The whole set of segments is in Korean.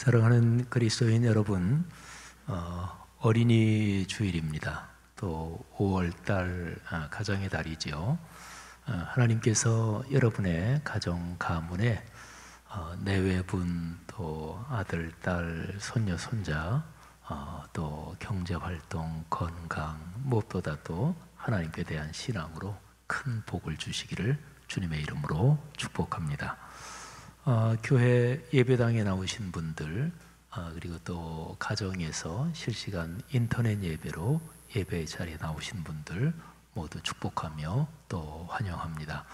사랑하는 그리스도인 여러분, 어린이 주일입니다. 또 5월달 가정의 달이지요. 하나님께서 여러분의 가정 가문에 내외분, 또 아들, 딸, 손녀, 손자, 또 경제활동, 건강, 무엇보다 또 하나님께 대한 신앙으로 큰 복을 주시기를 주님의 이름으로 축복합니다. 교회 예배당에 나오신 분들, 그리고 또 가정에서 실시간 인터넷 예배로 예배 자리에 나오신 분들 모두 축복하며 또 환영합니다.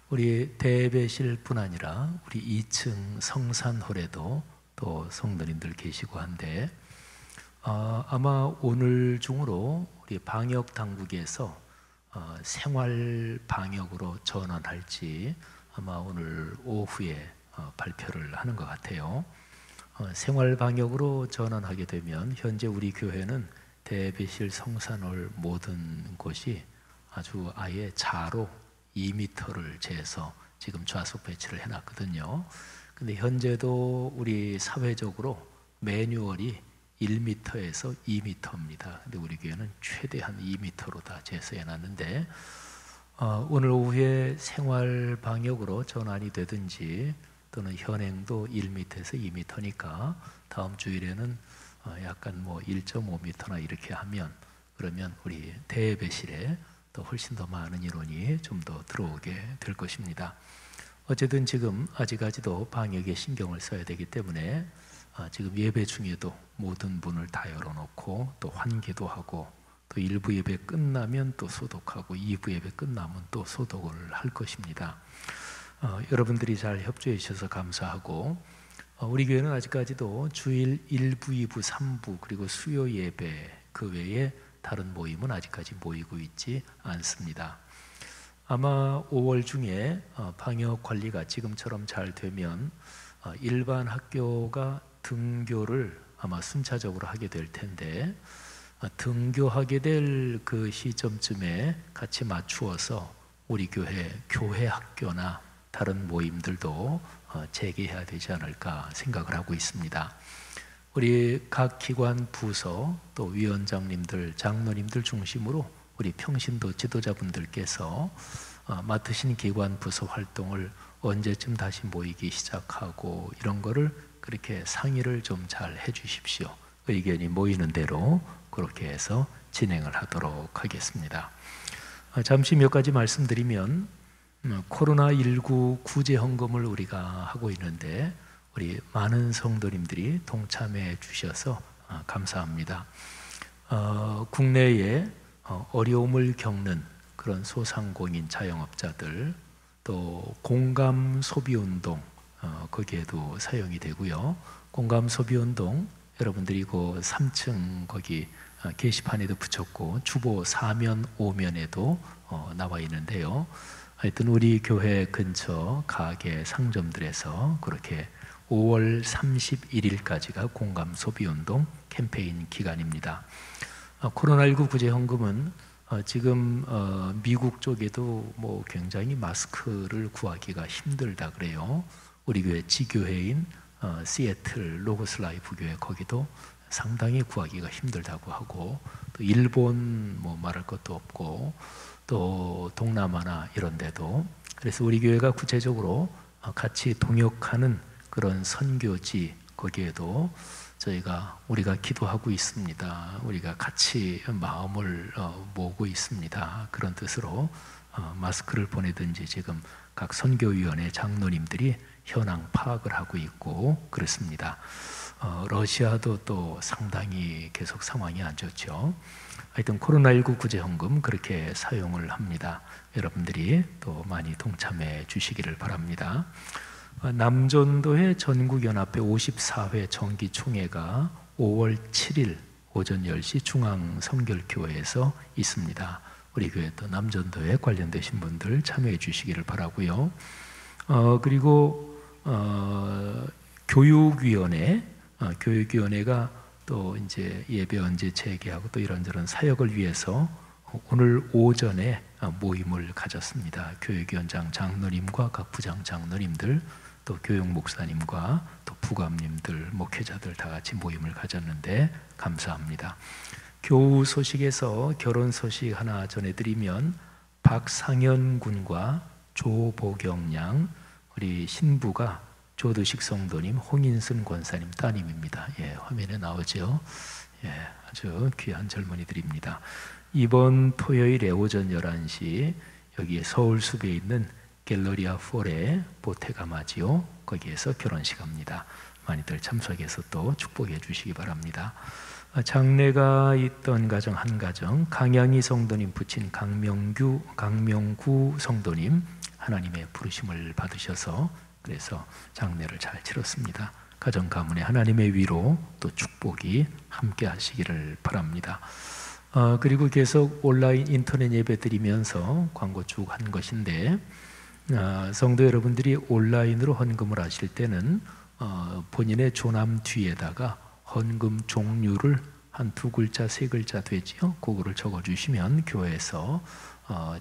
우리 대배실뿐 아니라 우리 2층 성산홀에도 또 성도님들 계시고 한데, 아마 오늘 중으로 우리 방역 당국에서 생활 방역으로 전환할지 아마 오늘 오후에 발표를 하는 것 같아요. 생활 방역으로 전환하게 되면 현재 우리 교회는 대배실 성산홀 모든 곳이 아주 아예 자로 2m를 재서 지금 좌석 배치를 해놨거든요. 근데 현재도 우리 사회적으로 매뉴얼이 1m에서 2m입니다. 근데 우리 교회는 최대한 2m로 다 재서 해놨는데, 오늘 오후에 생활 방역으로 전환이 되든지 또는 현행도 1m에서 2m니까 다음 주일에는 약간 1.5m나 이렇게 하면, 그러면 우리 대배실에 또 훨씬 더 많은 인원이 좀 더 들어오게 될 것입니다. 어쨌든 지금 아직까지도 방역에 신경을 써야 되기 때문에 지금 예배 중에도 모든 문을 다 열어놓고 또 환기도 하고, 또 1부 예배 끝나면 또 소독하고 2부 예배 끝나면 또 소독을 할 것입니다. 여러분들이 잘 협조해 주셔서 감사하고, 우리 교회는 아직까지도 주일 1부, 2부, 3부 그리고 수요 예배 그 외에 다른 모임은 아직까지 모이고 있지 않습니다. 아마 5월 중에 방역 관리가 지금처럼 잘 되면 일반 학교가 등교를 아마 순차적으로 하게 될 텐데, 등교하게 될 그 시점쯤에 같이 맞추어서 우리 교회 학교나 다른 모임들도 재개해야 되지 않을까 생각을 하고 있습니다. 우리 각 기관 부서 또 위원장님들, 장로님들 중심으로 우리 평신도 지도자분들께서 맡으신 기관 부서 활동을 언제쯤 다시 모이기 시작하고 이런 거를 그렇게 상의를 좀 잘 해주십시오. 의견이 모이는 대로 그렇게 해서 진행을 하도록 하겠습니다. 잠시 몇 가지 말씀드리면, 코로나19 구제헌금을 우리가 하고 있는데 우리 많은 성도님들이 동참해 주셔서 감사합니다. 국내에 어려움을 겪는 그런 소상공인 자영업자들, 또 공감 소비운동, 거기에도 사용이 되고요. 공감 소비운동 여러분들이 그 3층 거기 게시판에도 붙였고 주보 4면 5면에도 나와 있는데요. 하여튼 우리 교회 근처 가게 상점들에서 그렇게 5월 31일까지가 공감 소비운동 캠페인 기간입니다. 코로나19 구제헌금은 지금 미국 쪽에도 굉장히 마스크를 구하기가 힘들다 그래요. 우리 교회 지교회인 시애틀 로고스 라이프 교회 거기도 상당히 구하기가 힘들다고 하고, 또 일본 말할 것도 없고, 또 동남아나 이런 데도. 그래서 우리 교회가 구체적으로 같이 동역하는 그런 선교지 거기에도 우리가 기도하고 있습니다. 우리가 같이 마음을 모으고 있습니다. 그런 뜻으로 마스크를 보내든지 지금 각 선교위원회 장로님들이 현황 파악을 하고 있고 그렇습니다. 러시아도 또 상당히 계속 상황이 안 좋죠. 하여튼 코로나19 구제헌금 그렇게 사용을 합니다. 여러분들이 또 많이 동참해 주시기를 바랍니다. 남전도회 전국연합회 54회 정기총회가 5월 7일 오전 10시 중앙성결교회에서 있습니다. 우리 교회 또 남전도회 관련되신 분들 참여해 주시기를 바라고요. 그리고 교육위원회가 또 이제 예배 언제 재개하고 또 이런저런 사역을 위해서 오늘 오전에 모임을 가졌습니다. 교육위원장 장로님과 각 부장 장로님들 또 교육 목사님과 또 부감님들, 목회자들 다 같이 모임을 가졌는데 감사합니다. 교우 소식에서 결혼 소식 하나 전해드리면 박상현 군과 조보경 양, 우리 신부가 조두식 성도님, 홍인순 권사님 따님입니다. 예, 화면에 나오죠. 예, 아주 귀한 젊은이들입니다. 이번 토요일에 오전 11시 여기 서울 숲에 있는 갤러리아 폴의 보테가마지오, 거기에서 결혼식 합니다. 많이들 참석해서 또 축복해 주시기 바랍니다. 장례가 있던 가정 한 가정, 강양희 성도님 부친 강명구 성도님 하나님의 부르심을 받으셔서 그래서 장례를 잘 치렀습니다. 가정 가문에 하나님의 위로 또 축복이 함께 하시기를 바랍니다. 그리고 계속 온라인 인터넷 예배 드리면서 광고 쭉 한 것인데, 성도 여러분들이 온라인으로 헌금을 하실 때는 본인의 조남 뒤에다가 헌금 종류를 한 2글자, 3글자 되지요. 그거를 적어주시면 교회에서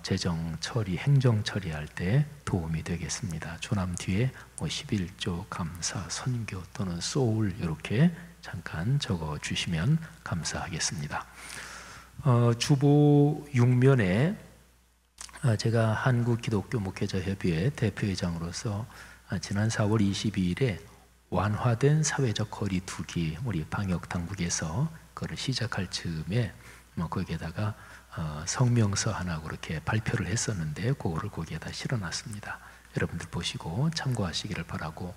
재정 처리, 행정 처리할 때 도움이 되겠습니다. 조남 뒤에 뭐 11조, 감사, 선교 또는 소울 이렇게 잠깐 적어주시면 감사하겠습니다. 주보 6면에 제가 한국기독교목회자협의회 대표회장으로서 지난 4월 22일에 완화된 사회적 거리 두기, 우리 방역당국에서 그걸 시작할 즈음에 거기에다가 성명서 하나 그렇게 발표를 했었는데 그거를 거기에다 실어놨습니다. 여러분들 보시고 참고하시기를 바라고,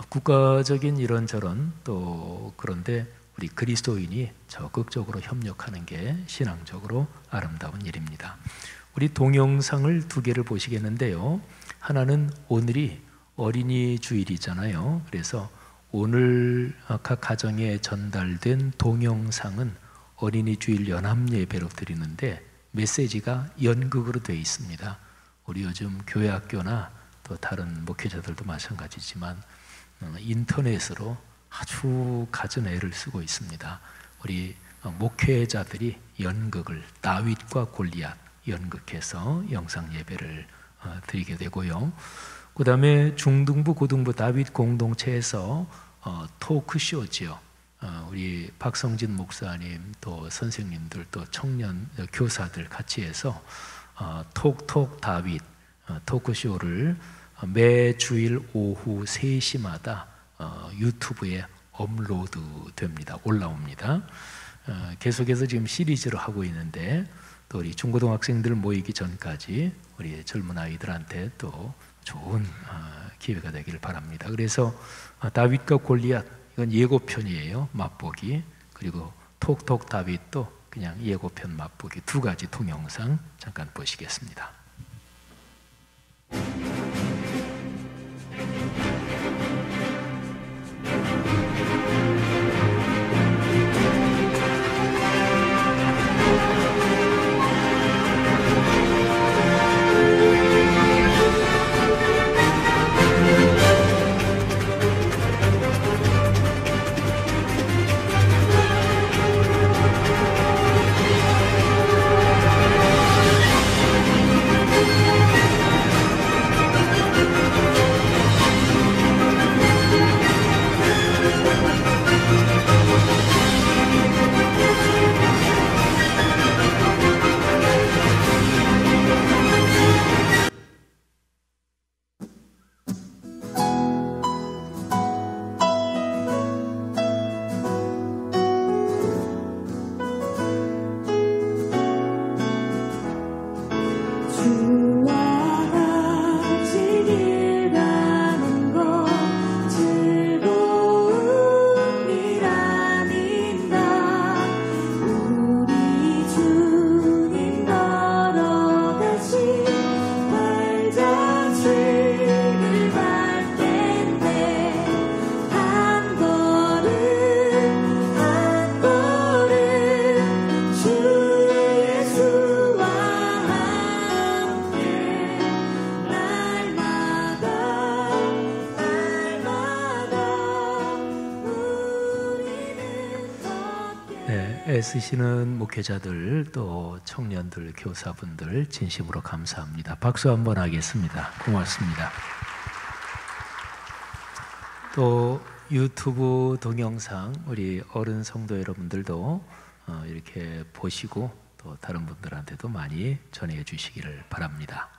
국가적인 이런저런 또 그런데 우리 그리스도인이 적극적으로 협력하는 게 신앙적으로 아름다운 일입니다. 우리 동영상을 2개를 보시겠는데요. 하나는 오늘이 어린이 주일이잖아요. 그래서 오늘 각 가정에 전달된 동영상은 어린이 주일 연합 예배로 드리는데 메시지가 연극으로 되어 있습니다. 우리 요즘 교회 학교나 또 다른 목회자들도 마찬가지지만 인터넷으로 아주 갖은 애를 쓰고 있습니다. 우리 목회자들이 연극을 다윗과 골리앗 연극해서 영상 예배를 드리게 되고요. 그 다음에 중등부, 고등부 다윗 공동체에서 토크쇼지요. 우리 박성진 목사님 또 선생님들 또 청년 교사들 같이 해서 톡톡 다윗 토크쇼를 매 주일 오후 3시마다 유튜브에 업로드 됩니다. 올라옵니다. 계속해서 지금 시리즈로 하고 있는데 또 우리 중고등학생들 모이기 전까지 우리 젊은 아이들한테 또 좋은 기회가 되기를 바랍니다. 그래서 다윗과 골리앗 이건 예고편이에요. 맛보기. 그리고 톡톡 다윗도 그냥 예고편 맛보기 2가지 동영상 잠깐 보시겠습니다. 애쓰시는 목회자들 또 청년들 교사분들 진심으로 감사합니다. 박수 한번 하겠습니다. 고맙습니다. 또 유튜브 동영상 우리 어른 성도 여러분들도 이렇게 보시고 또 다른 분들한테도 많이 전해 주시기를 바랍니다.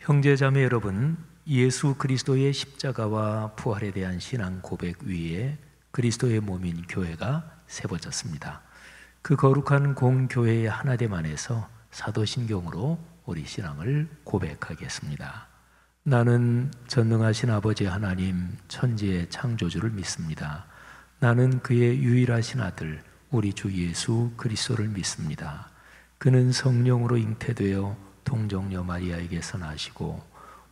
형제자매 여러분, 예수 그리스도의 십자가와 부활에 대한 신앙 고백 위에 그리스도의 몸인 교회가 세워졌습니다. 그 거룩한 공교회의 하나됨 안에서 사도신경으로 우리 신앙을 고백하겠습니다. 나는 전능하신 아버지 하나님 천지의 창조주를 믿습니다. 나는 그의 유일하신 아들 우리 주 예수 그리스도를 믿습니다. 그는 성령으로 잉태되어 동정녀 마리아에게서 나시고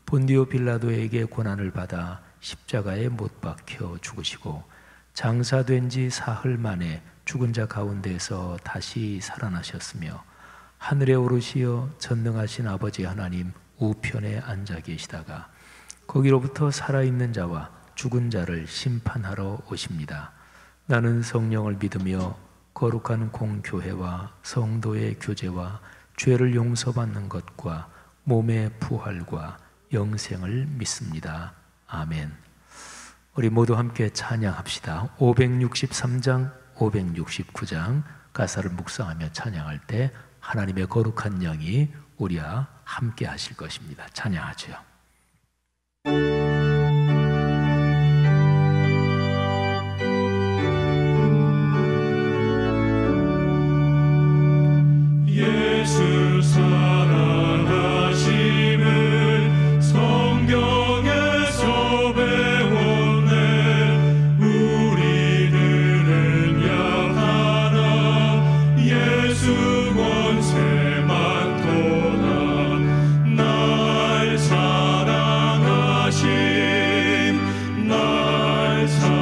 본디오 빌라도에게 고난을 받아 십자가에 못 박혀 죽으시고 장사된 지 사흘 만에 죽은 자 가운데서 다시 살아나셨으며 하늘에 오르시어 전능하신 아버지 하나님 우편에 앉아 계시다가 거기로부터 살아있는 자와 죽은 자를 심판하러 오십니다. 나는 성령을 믿으며 거룩한 공교회와 성도의 교제와 죄를 용서받는 것과 몸의 부활과 영생을 믿습니다. 아멘. 우리 모두 함께 찬양합시다. 563장, 569장 가사를 묵상하며 찬양할 때 하나님의 거룩한 영이 우리와 함께 하실 것입니다. 찬양하죠. 예수 사랑하심을 성경에서 배웠네. 우리들은 약하나 예수 권세 많도다. 날 사랑하심, 날 사랑하심,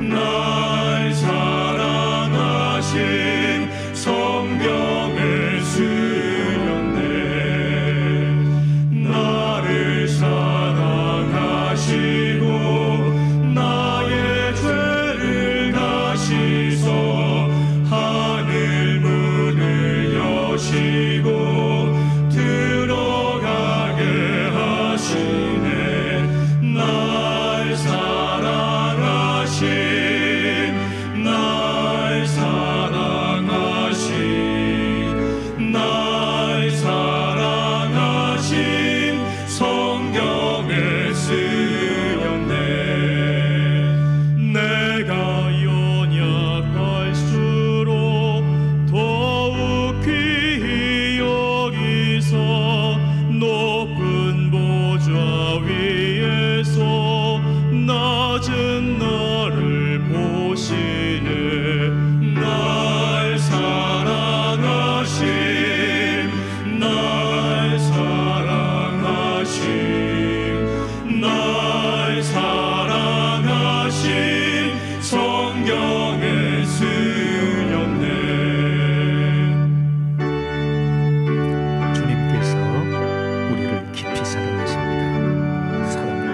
날 사랑하심, 성경에 쓰였네. 나를 사랑하시고 나의 죄를 가시소. 하늘 문을 여시고 들어가게 하시네. 날 사랑하심, 날 사랑하심, 날 사랑하심, 성경에 쓰였네. 내가 연약할수록 더욱 귀히 여기서 높은 보좌 위에서 낮은 나를 보시네. 날 사랑하심, 날 사랑하심, 날 사랑하심, 성경에 쓰였네. 주님께서 우리를 깊이 사랑하십니다. 사랑을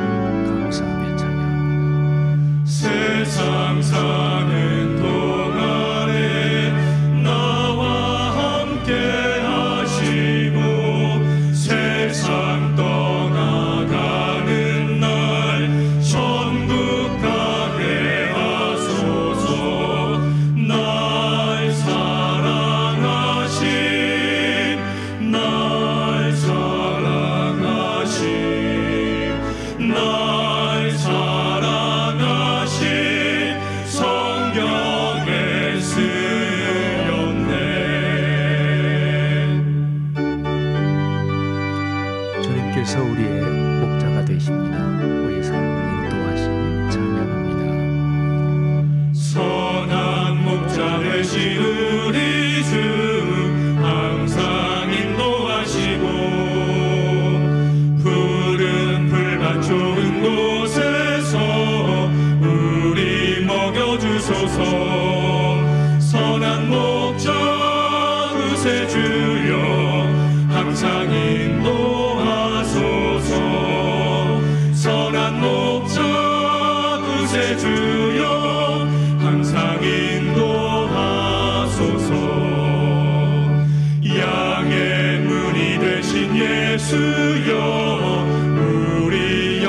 감사하며 찬양합니다. 세상 사는 동안에 나와 함께 하시고 세상 떠나가는 날 천국 가게 하소서. 날 사랑하심, 날 사랑하심, 날 사랑하심, 성경에 쓰였네. 주님께서 우리의 목자가 되십니다. 우리의 삶을 인도하시니 찬양합니다. 선한 목자 되신 우리 주 항상 인도하시고 푸른 풀밭 좋은 곳에서 우리 먹여주소서. 선한 목자 구세주여 항상 인도하소서. 선한 목자 구세주여 항상 인도하소서. 양의 문이 되신 예수여 우리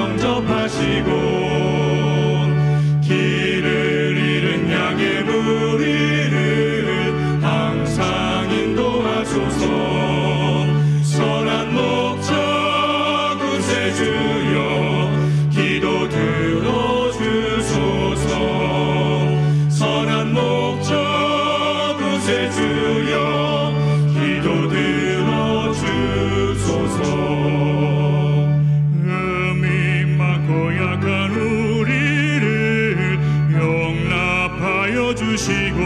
주시고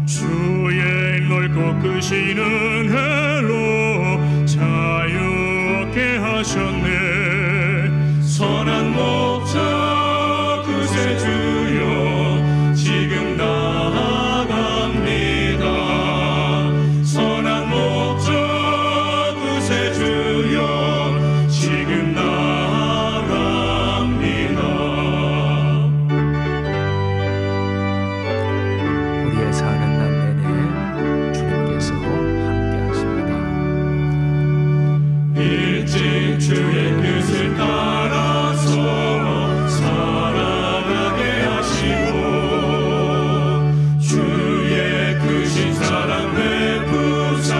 주의 넓고 크신 은혜로 자유 얻게 하셨네. 선한 목자 구세주여 지금 나아갑니다. 선한 목자 구세주여 지금 나아갑니다. 우리의 사는 날 내내 주님께서 함께 하십니다. 일찍 주의 뜻을 따라서 살아가게 하시고 주의 크신 사랑 베푸사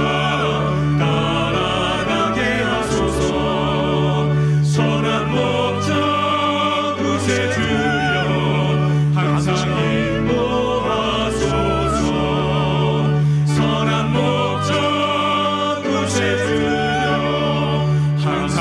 따라가게 하소서. 선한 목자 구세주여 항상 인도하소서. 선한 목자 구세주여 항상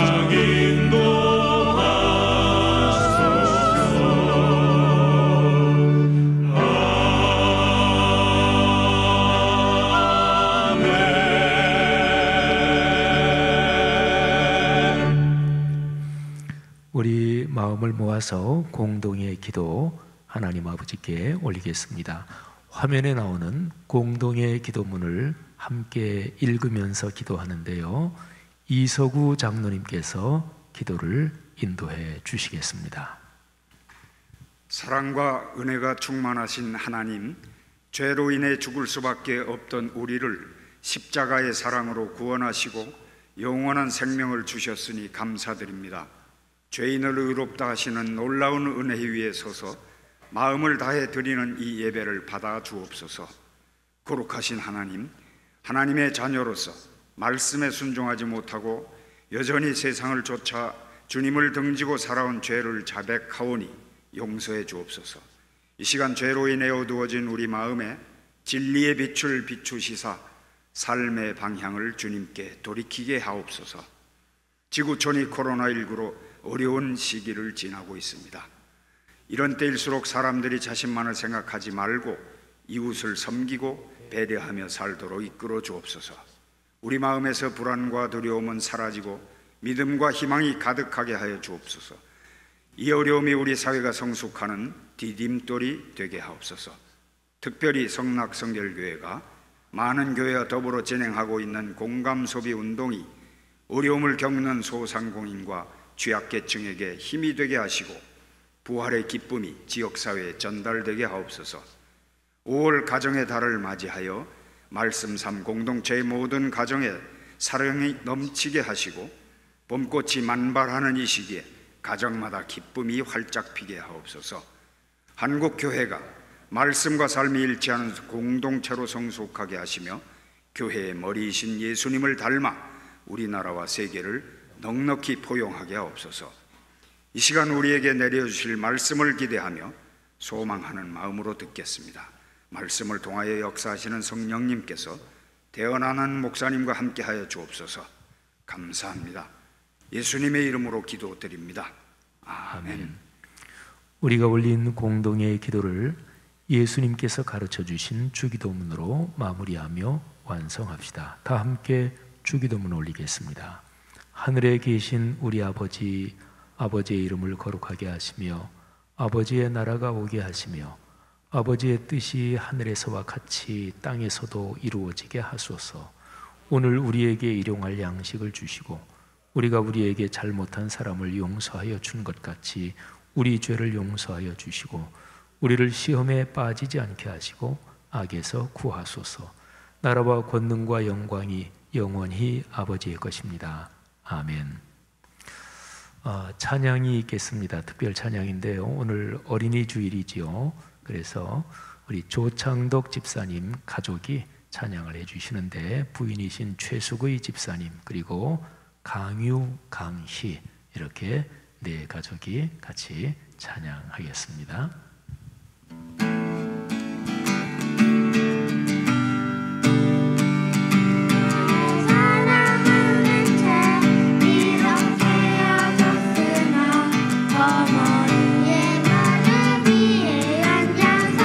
우리 마음을 모아서 공동의 기도 하나님 아버지께 올리겠습니다. 화면에 나오는 공동의 기도문을 함께 읽으면서 기도하는데요. 이서구 장로님께서 기도를 인도해 주시겠습니다. 사랑과 은혜가 충만하신 하나님, 죄로 인해 죽을 수밖에 없던 우리를 십자가의 사랑으로 구원하시고 영원한 생명을 주셨으니 감사드립니다. 죄인을 의롭다 하시는 놀라운 은혜 위에 서서 마음을 다해 드리는 이 예배를 받아 주옵소서. 거룩하신 하나님, 하나님의 자녀로서 말씀에 순종하지 못하고 여전히 세상을 쫓아 주님을 등지고 살아온 죄를 자백하오니 용서해 주옵소서. 이 시간 죄로 인해 어두워진 우리 마음에 진리의 빛을 비추시사 삶의 방향을 주님께 돌이키게 하옵소서. 지구촌이 코로나19로 어려운 시기를 지나고 있습니다. 이런 때일수록 사람들이 자신만을 생각하지 말고 이웃을 섬기고 배려하며 살도록 이끌어 주옵소서. 우리 마음에서 불안과 두려움은 사라지고 믿음과 희망이 가득하게 하여 주옵소서. 이 어려움이 우리 사회가 성숙하는 디딤돌이 되게 하옵소서. 특별히 성락성결교회가 많은 교회와 더불어 진행하고 있는 공감소비 운동이 어려움을 겪는 소상공인과 취약계층에게 힘이 되게 하시고 부활의 기쁨이 지역사회에 전달되게 하옵소서. 5월 가정의 달을 맞이하여 말씀 삶 공동체의 모든 가정에 사랑이 넘치게 하시고 봄꽃이 만발하는 이 시기에 가정마다 기쁨이 활짝 피게 하옵소서. 한국교회가 말씀과 삶이 일치하는 공동체로 성숙하게 하시며 교회의 머리이신 예수님을 닮아 우리나라와 세계를 넉넉히 포용하게 하옵소서. 이 시간 우리에게 내려주실 말씀을 기대하며 소망하는 마음으로 듣겠습니다. 말씀을 통하여 역사하시는 성령님께서 대언하는 목사님과 함께하여 주옵소서. 감사합니다. 예수님의 이름으로 기도드립니다. 아멘. 우리가 올린 공동의 기도를 예수님께서 가르쳐 주신 주기도문으로 마무리하며 완성합시다. 다 함께 주기도문 올리겠습니다. 하늘에 계신 우리 아버지, 아버지의 이름을 거룩하게 하시며 아버지의 나라가 오게 하시며 아버지의 뜻이 하늘에서와 같이 땅에서도 이루어지게 하소서. 오늘 우리에게 일용할 양식을 주시고 우리가 우리에게 잘못한 사람을 용서하여 준 것 같이 우리 죄를 용서하여 주시고 우리를 시험에 빠지지 않게 하시고 악에서 구하소서. 나라와 권능과 영광이 영원히 아버지의 것입니다. 아멘. 찬양이 있겠습니다. 특별 찬양인데요. 오늘 어린이 주일이지요. 그래서 우리 조창덕 집사님 가족이 찬양을 해주시는데 부인이신 최수의 집사님 그리고 강유, 강희 이렇게 네 가족이 같이 찬양하겠습니다. 어머니의 나를 위해 앉아서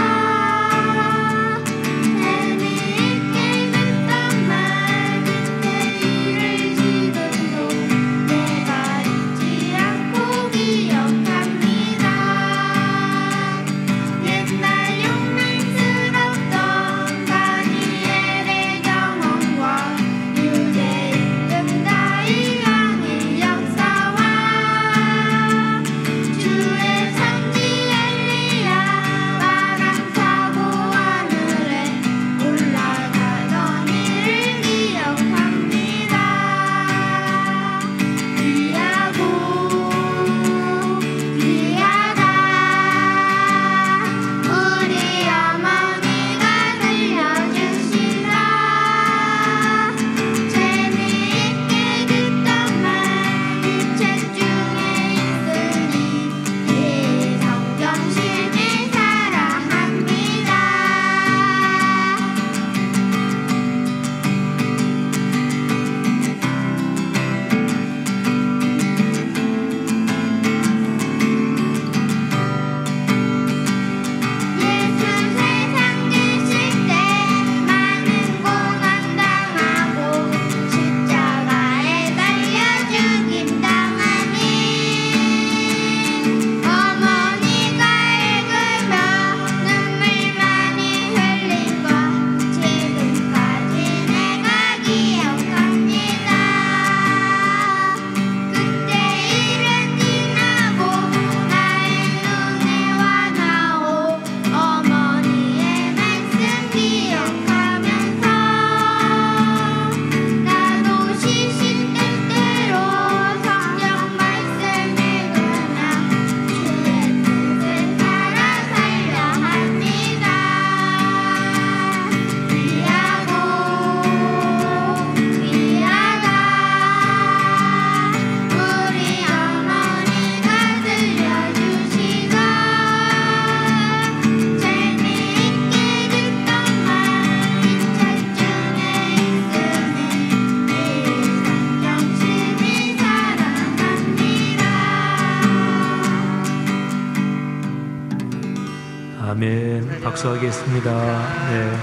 아멘. 박수하겠습니다. 네,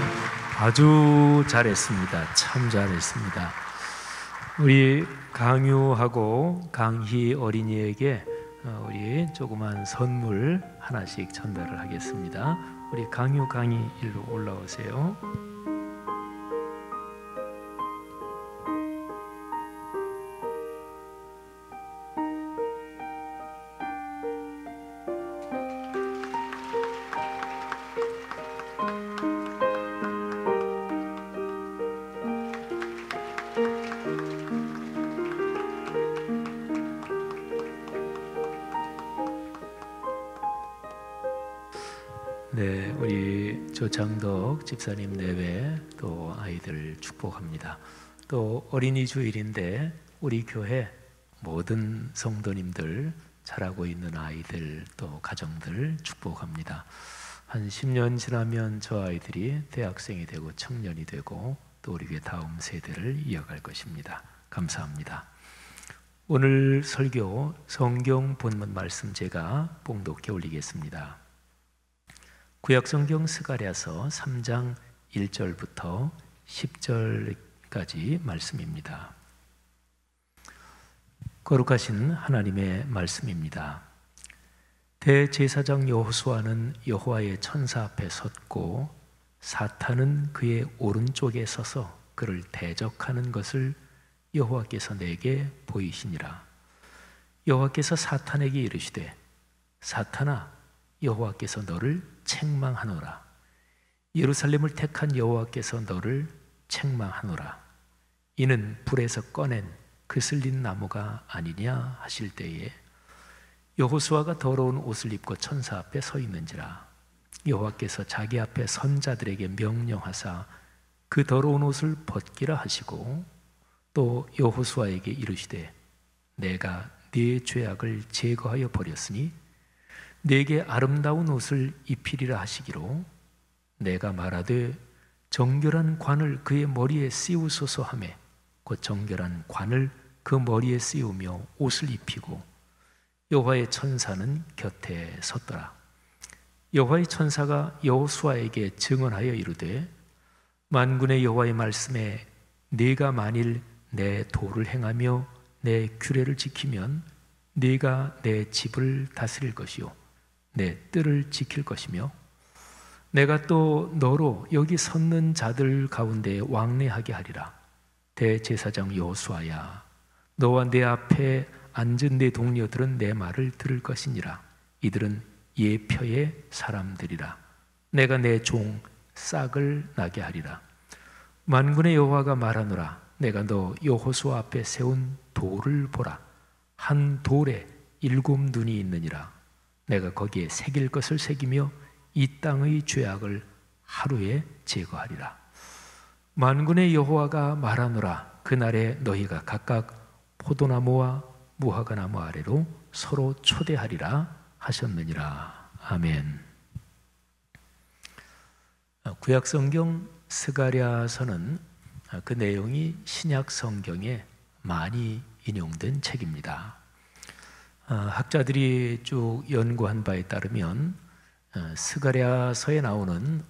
아주 잘했습니다. 참 잘했습니다. 우리 강유하고 강희 어린이에게 우리 조그만 선물 하나씩 전달을 하겠습니다. 우리 강유, 강희 일로 올라오세요. 네, 우리 조창덕 집사님 내외 또 아이들 축복합니다. 또 어린이 주일인데 우리 교회 모든 성도님들, 자라고 있는 아이들 또 가정들 축복합니다. 한 10년 지나면 저 아이들이 대학생이 되고 청년이 되고 또 우리 교회 다음 세대를 이어갈 것입니다. 감사합니다. 오늘 설교 성경 본문 말씀 제가 봉독해 올리겠습니다. 구약성경 스가랴서 3장 1절부터 10절까지 말씀입니다. 거룩하신 하나님의 말씀입니다. 대제사장 여호수아는 여호와의 천사 앞에 섰고 사탄은 그의 오른쪽에 서서 그를 대적하는 것을 여호와께서 내게 보이시니라. 여호와께서 사탄에게 이르시되 사탄아, 여호와께서 너를 책망하노라. 예루살렘을 택한 여호와께서 너를 책망하노라. 이는 불에서 꺼낸 그슬린 나무가 아니냐 하실 때에 여호수아가 더러운 옷을 입고 천사 앞에 서 있는지라. 여호와께서 자기 앞에 선 자들에게 명령하사 그 더러운 옷을 벗기라 하시고 또 여호수아에게 이르시되 내가 네 죄악을 제거하여 버렸으니 내게 아름다운 옷을 입히리라 하시기로 내가 말하되 정결한 관을 그의 머리에 씌우소서 하매 곧 정결한 관을 그 머리에 씌우며 옷을 입히고 여호와의 천사는 곁에 섰더라. 여호와의 천사가 여호수아에게 증언하여 이르되 만군의 여호와의 말씀에 네가 만일 내 도를 행하며 내 규례를 지키면 네가 내 집을 다스릴 것이요 내 뜰을 지킬 것이며 내가 또 너로 여기 섰는 자들 가운데 왕래하게 하리라. 대제사장 여호수아야, 너와 내 앞에 앉은 내 동료들은 내 말을 들을 것이니라. 이들은 예표의 사람들이라. 내가 내 종 싹을 나게 하리라. 만군의 여호와가 말하노라. 내가 너 여호수아 앞에 세운 돌을 보라. 한 돌에 7 눈이 있느니라. 내가 거기에 새길 것을 새기며 이 땅의 죄악을 하루에 제거하리라. 만군의 여호와가 말하노라. 그날에 너희가 각각 포도나무와 무화과나무 아래로 서로 초대하리라 하셨느니라. 아멘. 구약성경 스가랴서는 그 내용이 신약성경에 많이 인용된 책입니다. 학자들이 쭉 연구한 바에 따르면 스가랴서에 나오는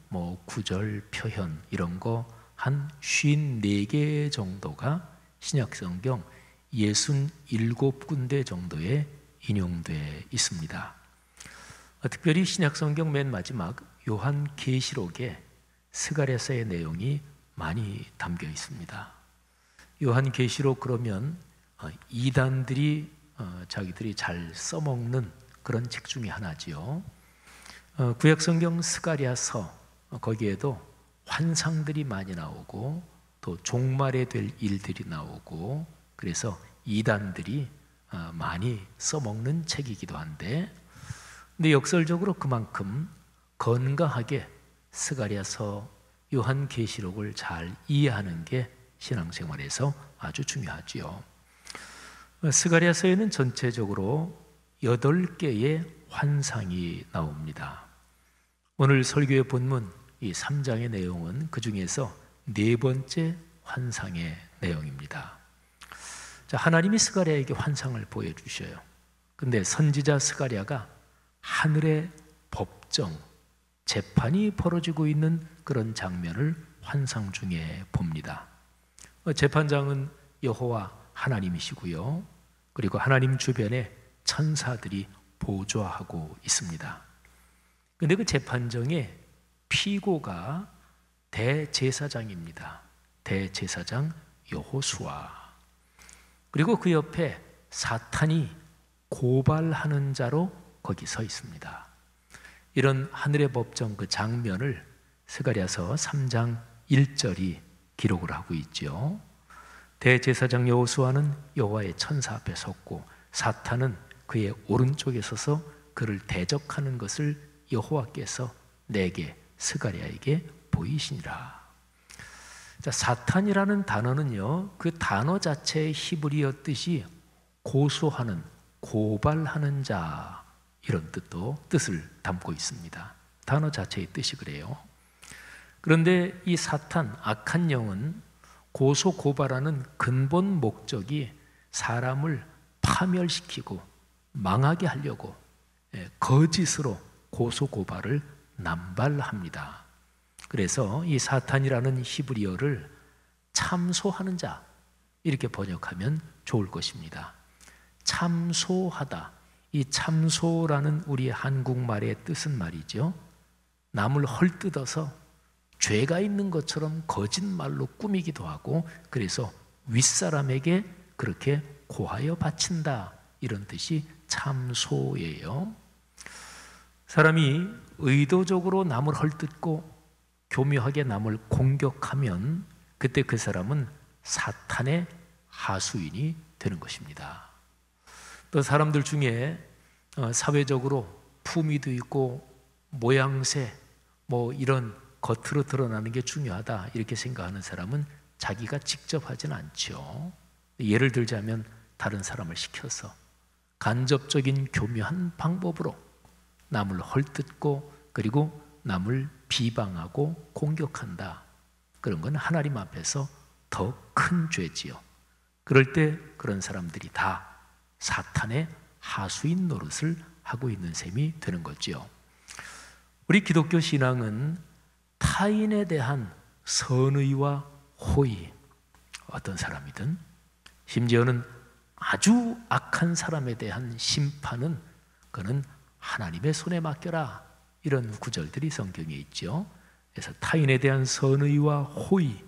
구절, 표현 이런 거 한 54개 정도가 신약성경 67군데 정도에 인용돼 있습니다. 특별히 신약성경 맨 마지막 요한계시록에 스가랴서의 내용이 많이 담겨 있습니다. 요한계시록 그러면 이단들이 자기들이 잘 써먹는 그런 책 중에 하나지요. 구약성경 스가랴서 거기에도 환상들이 많이 나오고 또 종말에 될 일들이 나오고 그래서 이단들이 많이 써먹는 책이기도 한데 근데 역설적으로 그만큼 건강하게 스가랴서, 요한계시록을 잘 이해하는 게 신앙생활에서 아주 중요하지요. 스가랴서에는 전체적으로 8개의 환상이 나옵니다. 오늘 설교의 본문 이 3장의 내용은 그 중에서 4번째 환상의 내용입니다. 자, 하나님이 스가랴에게 환상을 보여주셔요. 근데 선지자 스가랴가 하늘의 법정, 재판이 벌어지고 있는 그런 장면을 환상 중에 봅니다. 재판장은 여호와 하나님이시고요. 그리고 하나님 주변에 천사들이 보좌하고 있습니다. 그런데 그 재판정의 피고가 대제사장입니다. 대제사장 여호수아. 그리고 그 옆에 사탄이 고발하는 자로 거기 서 있습니다. 이런 하늘의 법정 그 장면을 스가랴서 3장 1절이 기록을 하고 있죠. 대제사장 여호수아는 여호와의 천사 앞에 섰고 사탄은 그의 오른쪽에 서서 그를 대적하는 것을 여호와께서 내게 스가랴에게 보이시니라. 자, 사탄이라는 단어는요, 그 단어 자체의 히브리어 뜻이 고소하는, 고발하는 자, 이런 뜻을 담고 있습니다. 단어 자체의 뜻이 그래요. 그런데 이 사탄, 악한 영은 고소 고발하는 근본 목적이 사람을 파멸시키고 망하게 하려고 거짓으로 고소 고발을 남발합니다. 그래서 이 사탄이라는 히브리어를 참소하는 자, 이렇게 번역하면 좋을 것입니다. 참소하다. 이 참소라는 우리 한국말의 뜻은 말이죠, 남을 헐뜯어서 죄가 있는 것처럼 거짓말로 꾸미기도 하고, 그래서 윗사람에게 그렇게 고하여 바친다, 이런 뜻이 참소예요. 사람이 의도적으로 남을 헐뜯고 교묘하게 남을 공격하면 그때 그 사람은 사탄의 하수인이 되는 것입니다. 또 사람들 중에 사회적으로 품위도 있고 모양새 이런 겉으로 드러나는 게 중요하다, 이렇게 생각하는 사람은 자기가 직접 하진 않죠. 예를 들자면 다른 사람을 시켜서 간접적인 교묘한 방법으로 남을 헐뜯고 그리고 남을 비방하고 공격한다. 그런 건 하나님 앞에서 더 큰 죄지요. 그럴 때 그런 사람들이 다 사탄의 하수인 노릇을 하고 있는 셈이 되는 거죠. 우리 기독교 신앙은 타인에 대한 선의와 호의, 어떤 사람이든 심지어는 아주 악한 사람에 대한 심판은 그는 하나님의 손에 맡겨라, 이런 구절들이 성경에 있죠. 그래서 타인에 대한 선의와 호의,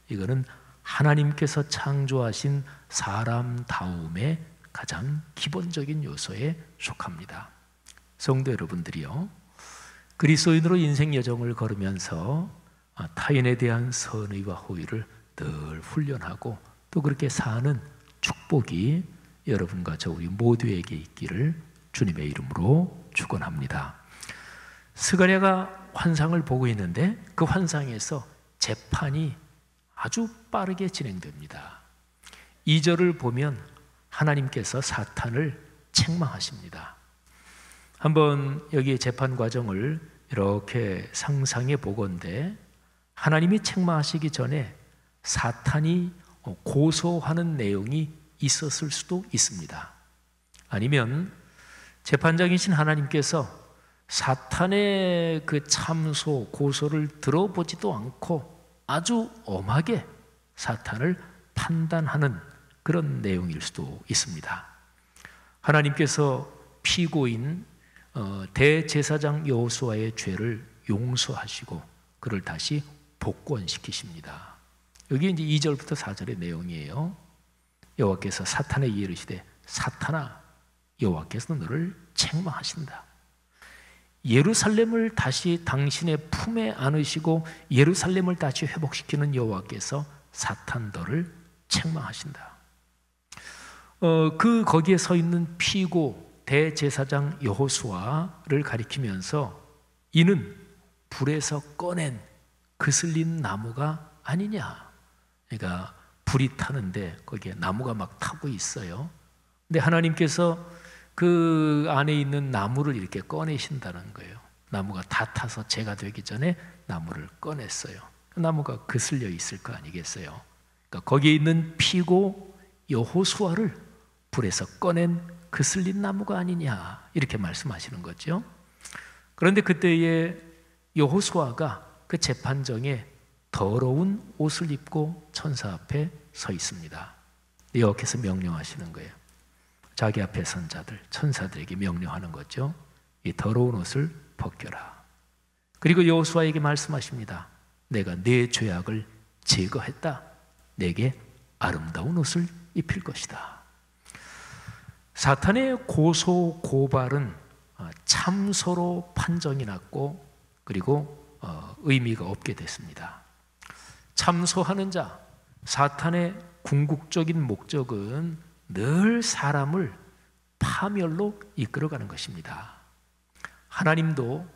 이거는 하나님께서 창조하신 사람다움의 가장 기본적인 요소에 속합니다. 성도 여러분들이요, 그리스도인으로 인생 여정을 걸으면서 타인에 대한 선의와 호의를 늘 훈련하고 또 그렇게 사는 축복이 여러분과 저 우리 모두에게 있기를 주님의 이름으로 축원합니다. 스가랴가 환상을 보고 있는데 그 환상에서 재판이 아주 빠르게 진행됩니다. 2절을 보면 하나님께서 사탄을 책망하십니다. 한번 여기 재판 과정을 이렇게 상상해 보건대 하나님이 책망하시기 전에 사탄이 고소하는 내용이 있었을 수도 있습니다. 아니면 재판장이신 하나님께서 사탄의 그 참소, 고소를 들어보지도 않고 아주 엄하게 사탄을 판단하는 그런 내용일 수도 있습니다. 하나님께서 피고인 대제사장 여호수아의 죄를 용서하시고 그를 다시 복권시키십니다. 여기 이제 2절부터 4절의 내용이에요. 여호와께서 사탄에게 이르시되 사탄아, 여호와께서 너를 책망하신다. 예루살렘을 다시 당신의 품에 안으시고 예루살렘을 다시 회복시키는 여호와께서 사탄 너를 책망하신다. 거기에 서 있는 피고 대제사장 여호수아를 가리키면서 이는 불에서 꺼낸 그슬린 나무가 아니냐. 그러니까 불이 타는데 거기에 나무가 막 타고 있어요. 근데 하나님께서 그 안에 있는 나무를 이렇게 꺼내신다는 거예요. 나무가 다 타서 재가 되기 전에 나무를 꺼냈어요. 나무가 그슬려 있을 거 아니겠어요. 그러니까 거기에 있는 피고 여호수아를 불에서 꺼낸 그슬린 나무가 아니냐, 이렇게 말씀하시는 거죠. 그런데 그때에 여호수아가 그 재판정에 더러운 옷을 입고 천사 앞에 서 있습니다. 여호와께서 명령하시는 거예요. 자기 앞에 선 자들, 천사들에게 명령하는 거죠. 이 더러운 옷을 벗겨라. 그리고 여호수아에게 말씀하십니다. 내가 네 죄악을 제거했다. 내게 아름다운 옷을 입힐 것이다. 사탄의 고소 고발은 참소로 판정이 났고 그리고 의미가 없게 됐습니다. 참소하는 자, 사탄의 궁극적인 목적은 늘 사람을 파멸로 이끌어가는 것입니다. 하나님도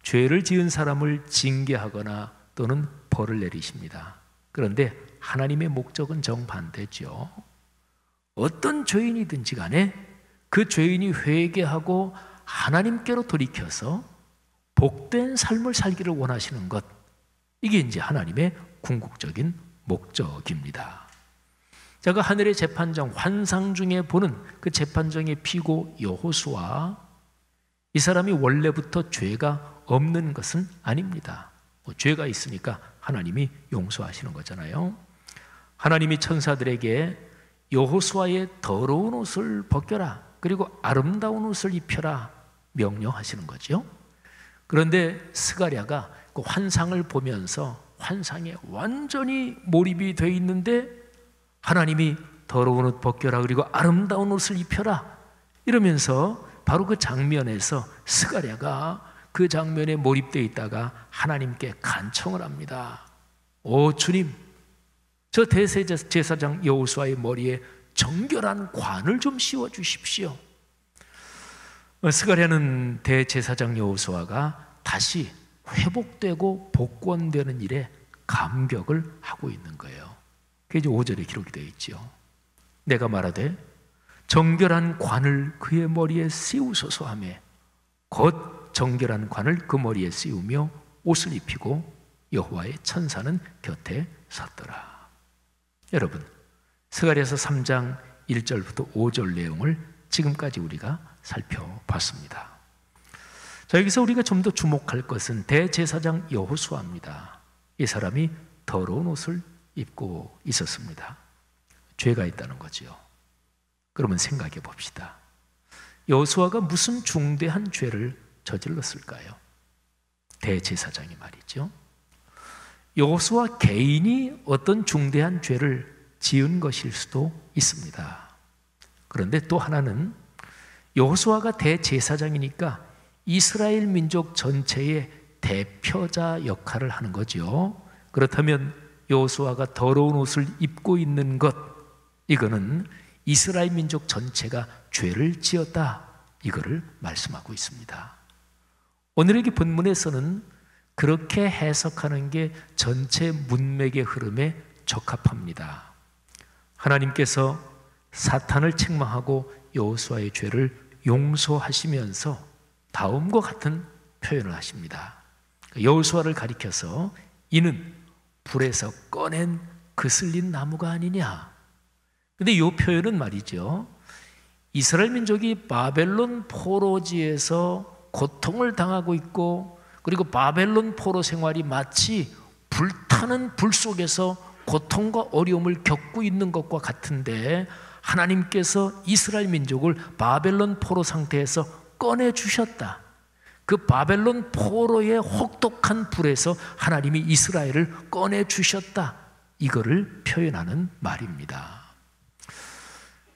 죄를 지은 사람을 징계하거나 또는 벌을 내리십니다. 그런데 하나님의 목적은 정반대죠. 어떤 죄인이든지 간에 그 죄인이 회개하고 하나님께로 돌이켜서 복된 삶을 살기를 원하시는 것, 이게 이제 하나님의 궁극적인 목적입니다. 제가 하늘의 재판정, 환상 중에 보는 그 재판정의 피고 여호수아, 이 사람이 원래부터 죄가 없는 것은 아닙니다. 죄가 있으니까 하나님이 용서하시는 거잖아요. 하나님이 천사들에게 여호수아의 더러운 옷을 벗겨라, 그리고 아름다운 옷을 입혀라 명령하시는 거죠. 그런데 스가랴가 그 환상을 보면서 환상에 완전히 몰입이 되어 있는데 하나님이 더러운 옷 벗겨라, 그리고 아름다운 옷을 입혀라 이러면서 바로 그 장면에서 스가랴가 그 장면에 몰입되어 있다가 하나님께 간청을 합니다. 오 주님, 저 대제사장 여호수아의 머리에 정결한 관을 좀 씌워 주십시오. 스가랴는 대제사장 여호수아가 다시 회복되고 복권되는 일에 감격을 하고 있는 거예요. 그게 이제 5절에 기록이 되어 있죠. 내가 말하되 정결한 관을 그의 머리에 씌우소서 하매 곧 정결한 관을 그 머리에 씌우며 옷을 입히고 여호와의 천사는 곁에 섰더라. 여러분, 스가랴서 3장 1절부터 5절 내용을 지금까지 우리가 살펴봤습니다. 자, 여기서 우리가 좀 더 주목할 것은 대제사장 여호수아입니다. 이 사람이 더러운 옷을 입고 있었습니다. 죄가 있다는 거죠. 그러면 생각해 봅시다. 여호수아가 무슨 중대한 죄를 저질렀을까요? 대제사장이 말이죠. 여호수아 개인이 어떤 중대한 죄를 지은 것일 수도 있습니다. 그런데 또 하나는 여호수아가 대제사장이니까 이스라엘 민족 전체의 대표자 역할을 하는 거죠. 그렇다면 여호수아가 더러운 옷을 입고 있는 것, 이거는 이스라엘 민족 전체가 죄를 지었다, 이거를 말씀하고 있습니다. 오늘의 본문에서는 그렇게 해석하는 게 전체 문맥의 흐름에 적합합니다. 하나님께서 사탄을 책망하고 여호수아의 죄를 용서하시면서 다음과 같은 표현을 하십니다. 여호수아를 가리켜서 이는 불에서 꺼낸 그슬린 나무가 아니냐. 근데 이 표현은 말이죠, 이스라엘 민족이 바벨론 포로지에서 고통을 당하고 있고, 그리고 바벨론 포로 생활이 마치 불타는 불 속에서 고통과 어려움을 겪고 있는 것과 같은데 하나님께서 이스라엘 민족을 바벨론 포로 상태에서 꺼내주셨다. 그 바벨론 포로의 혹독한 불에서 하나님이 이스라엘을 꺼내주셨다, 이거를 표현하는 말입니다.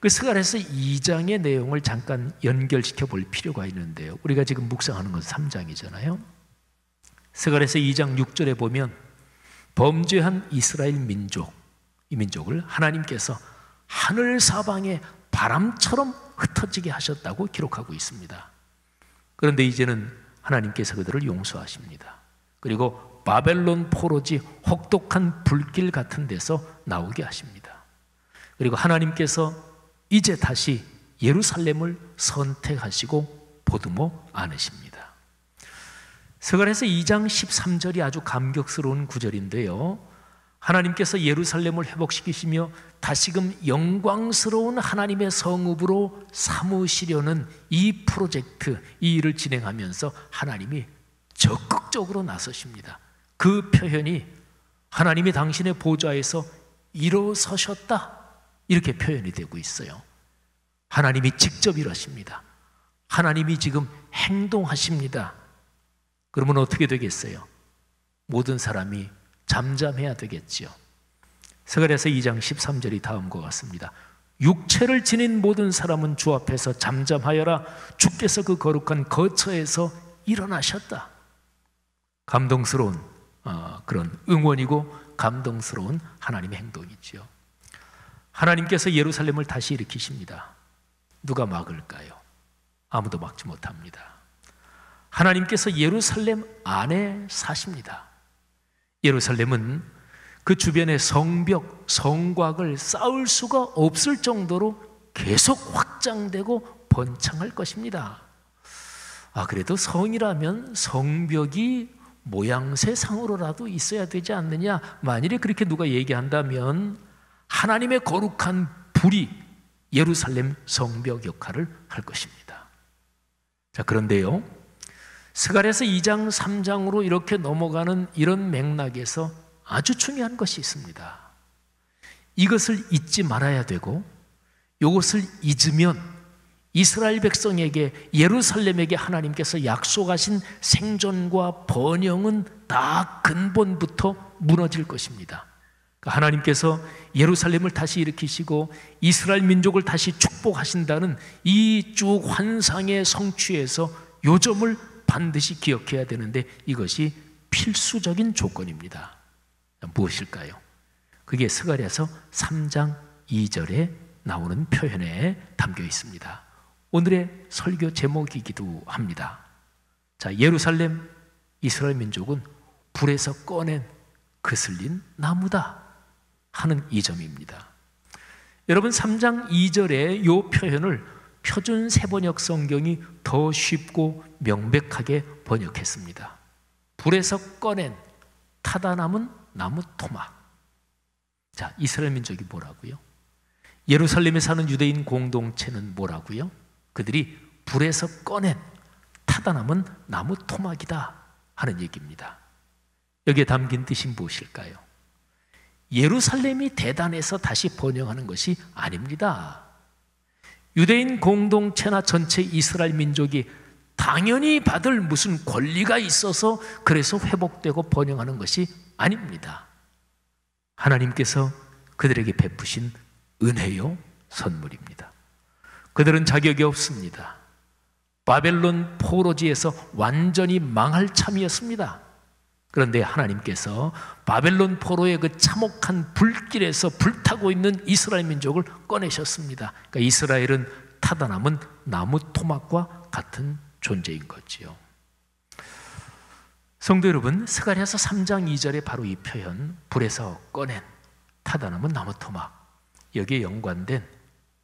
그 스가랴서 2장의 내용을 잠깐 연결시켜 볼 필요가 있는데요, 우리가 지금 묵상하는 건 3장이잖아요. 스가랴서 2장 6절에 보면 범죄한 이스라엘 민족, 이 민족을 하나님께서 하늘 사방에 바람처럼 흩어지게 하셨다고 기록하고 있습니다. 그런데 이제는 하나님께서 그들을 용서하십니다. 그리고 바벨론 포로지 혹독한 불길 같은 데서 나오게 하십니다. 그리고 하나님께서 이제 다시 예루살렘을 선택하시고 보듬어 안으십니다. 스가랴서 2장 13절이 아주 감격스러운 구절인데요, 하나님께서 예루살렘을 회복시키시며 다시금 영광스러운 하나님의 성읍으로 삼으시려는 이 프로젝트, 이 일을 진행하면서 하나님이 적극적으로 나서십니다. 그 표현이 하나님이 당신의 보좌에서 일어서셨다, 이렇게 표현이 되고 있어요. 하나님이 직접 일하십니다. 하나님이 지금 행동하십니다. 그러면 어떻게 되겠어요? 모든 사람이 잠잠해야 되겠지요. 스가랴서 2장 13절이 다음과 같습니다. 육체를 지닌 모든 사람은 주 앞에서 잠잠하여라. 주께서 그 거룩한 거처에서 일어나셨다. 감동스러운 그런 응원이고 감동스러운 하나님의 행동이지요. 하나님께서 예루살렘을 다시 일으키십니다. 누가 막을까요? 아무도 막지 못합니다. 하나님께서 예루살렘 안에 사십니다. 예루살렘은 그 주변의 성벽, 성곽을 쌓을 수가 없을 정도로 계속 확장되고 번창할 것입니다. 그래도 성이라면 성벽이 모양새상으로라도 있어야 되지 않느냐, 만일에 그렇게 누가 얘기한다면 하나님의 거룩한 불이 예루살렘 성벽 역할을 할 것입니다. 자, 그런데요, 스가랴서 2장 3장으로 이렇게 넘어가는 이런 맥락에서 아주 중요한 것이 있습니다. 이것을 잊지 말아야 되고, 이것을 잊으면 이스라엘 백성에게, 예루살렘에게 하나님께서 약속하신 생존과 번영은 다 근본부터 무너질 것입니다. 하나님께서 예루살렘을 다시 일으키시고 이스라엘 민족을 다시 축복하신다는 이 쭉 환상의 성취에서 요 점을 반드시 기억해야 되는데, 이것이 필수적인 조건입니다. 무엇일까요? 그게 스가랴서 3장 2절에 나오는 표현에 담겨 있습니다. 오늘의 설교 제목이기도 합니다. 자, 예루살렘, 이스라엘 민족은 불에서 꺼낸 그슬린 나무다 하는 이 점입니다. 여러분, 3장 2절의 이 표현을 표준 세번역 성경이 더 쉽고 명백하게 번역했습니다. 불에서 꺼낸 타다 남은 나무 토막. 자, 이스라엘 민족이 뭐라고요? 예루살렘에 사는 유대인 공동체는 뭐라고요? 그들이 불에서 꺼낸 타다 남은 나무 토막이다 하는 얘기입니다. 여기에 담긴 뜻이 무엇일까요? 예루살렘이 대단해서 다시 번영하는 것이 아닙니다. 유대인 공동체나 전체 이스라엘 민족이 당연히 받을 무슨 권리가 있어서 그래서 회복되고 번영하는 것이 아닙니다. 하나님께서 그들에게 베푸신 은혜요 선물입니다. 그들은 자격이 없습니다. 바벨론 포로지에서 완전히 망할 참이었습니다. 그런데 하나님께서 바벨론 포로의 그 참혹한 불길에서 불타고 있는 이스라엘 민족을 꺼내셨습니다. 그러니까 이스라엘은 타다 남은 나무 토막과 같은 존재인 거지요. 성도 여러분, 스가랴서 3장 2절에 바로 이 표현, 불에서 꺼낸 타다 남은 나무 토막, 여기에 연관된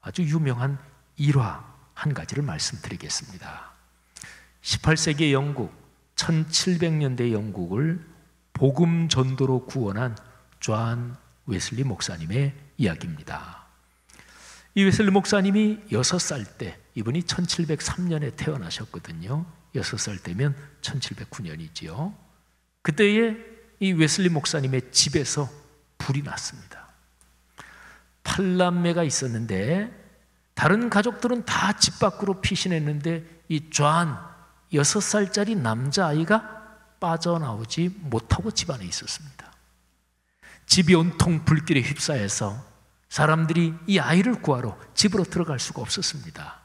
아주 유명한 일화 한 가지를 말씀드리겠습니다. 18세기 영국, 1700년대 영국을 복음 전도로 구원한 존 웨슬리 목사님의 이야기입니다. 이 웨슬리 목사님이 6살 때, 이분이 1703년에 태어나셨거든요. 6살 때면 1709년이지요. 그때에 이 웨슬리 목사님의 집에서 불이 났습니다. 8남매가 있었는데 다른 가족들은 다 집 밖으로 피신했는데 이 존 6살짜리 남자아이가 빠져나오지 못하고 집 안에 있었습니다. 집이 온통 불길에 휩싸여서 사람들이 이 아이를 구하러 집으로 들어갈 수가 없었습니다.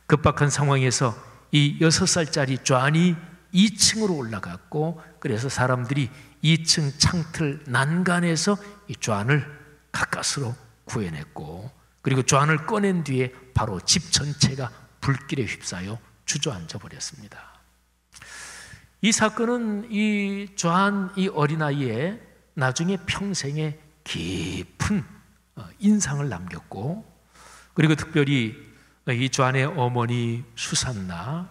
급박한 상황에서 이 6살짜리 존이 2층으로 올라갔고, 그래서 사람들이 2층 창틀 난간에서 이 존을 가까스로 구해냈고, 그리고 존을 꺼낸 뒤에 바로 집 전체가 불길에 휩싸여 주저앉아 버렸습니다. 이 사건은 이 존, 이 어린아이의 나중에 평생에 깊은 인상을 남겼고, 그리고 특별히 이 존의 어머니 수산나,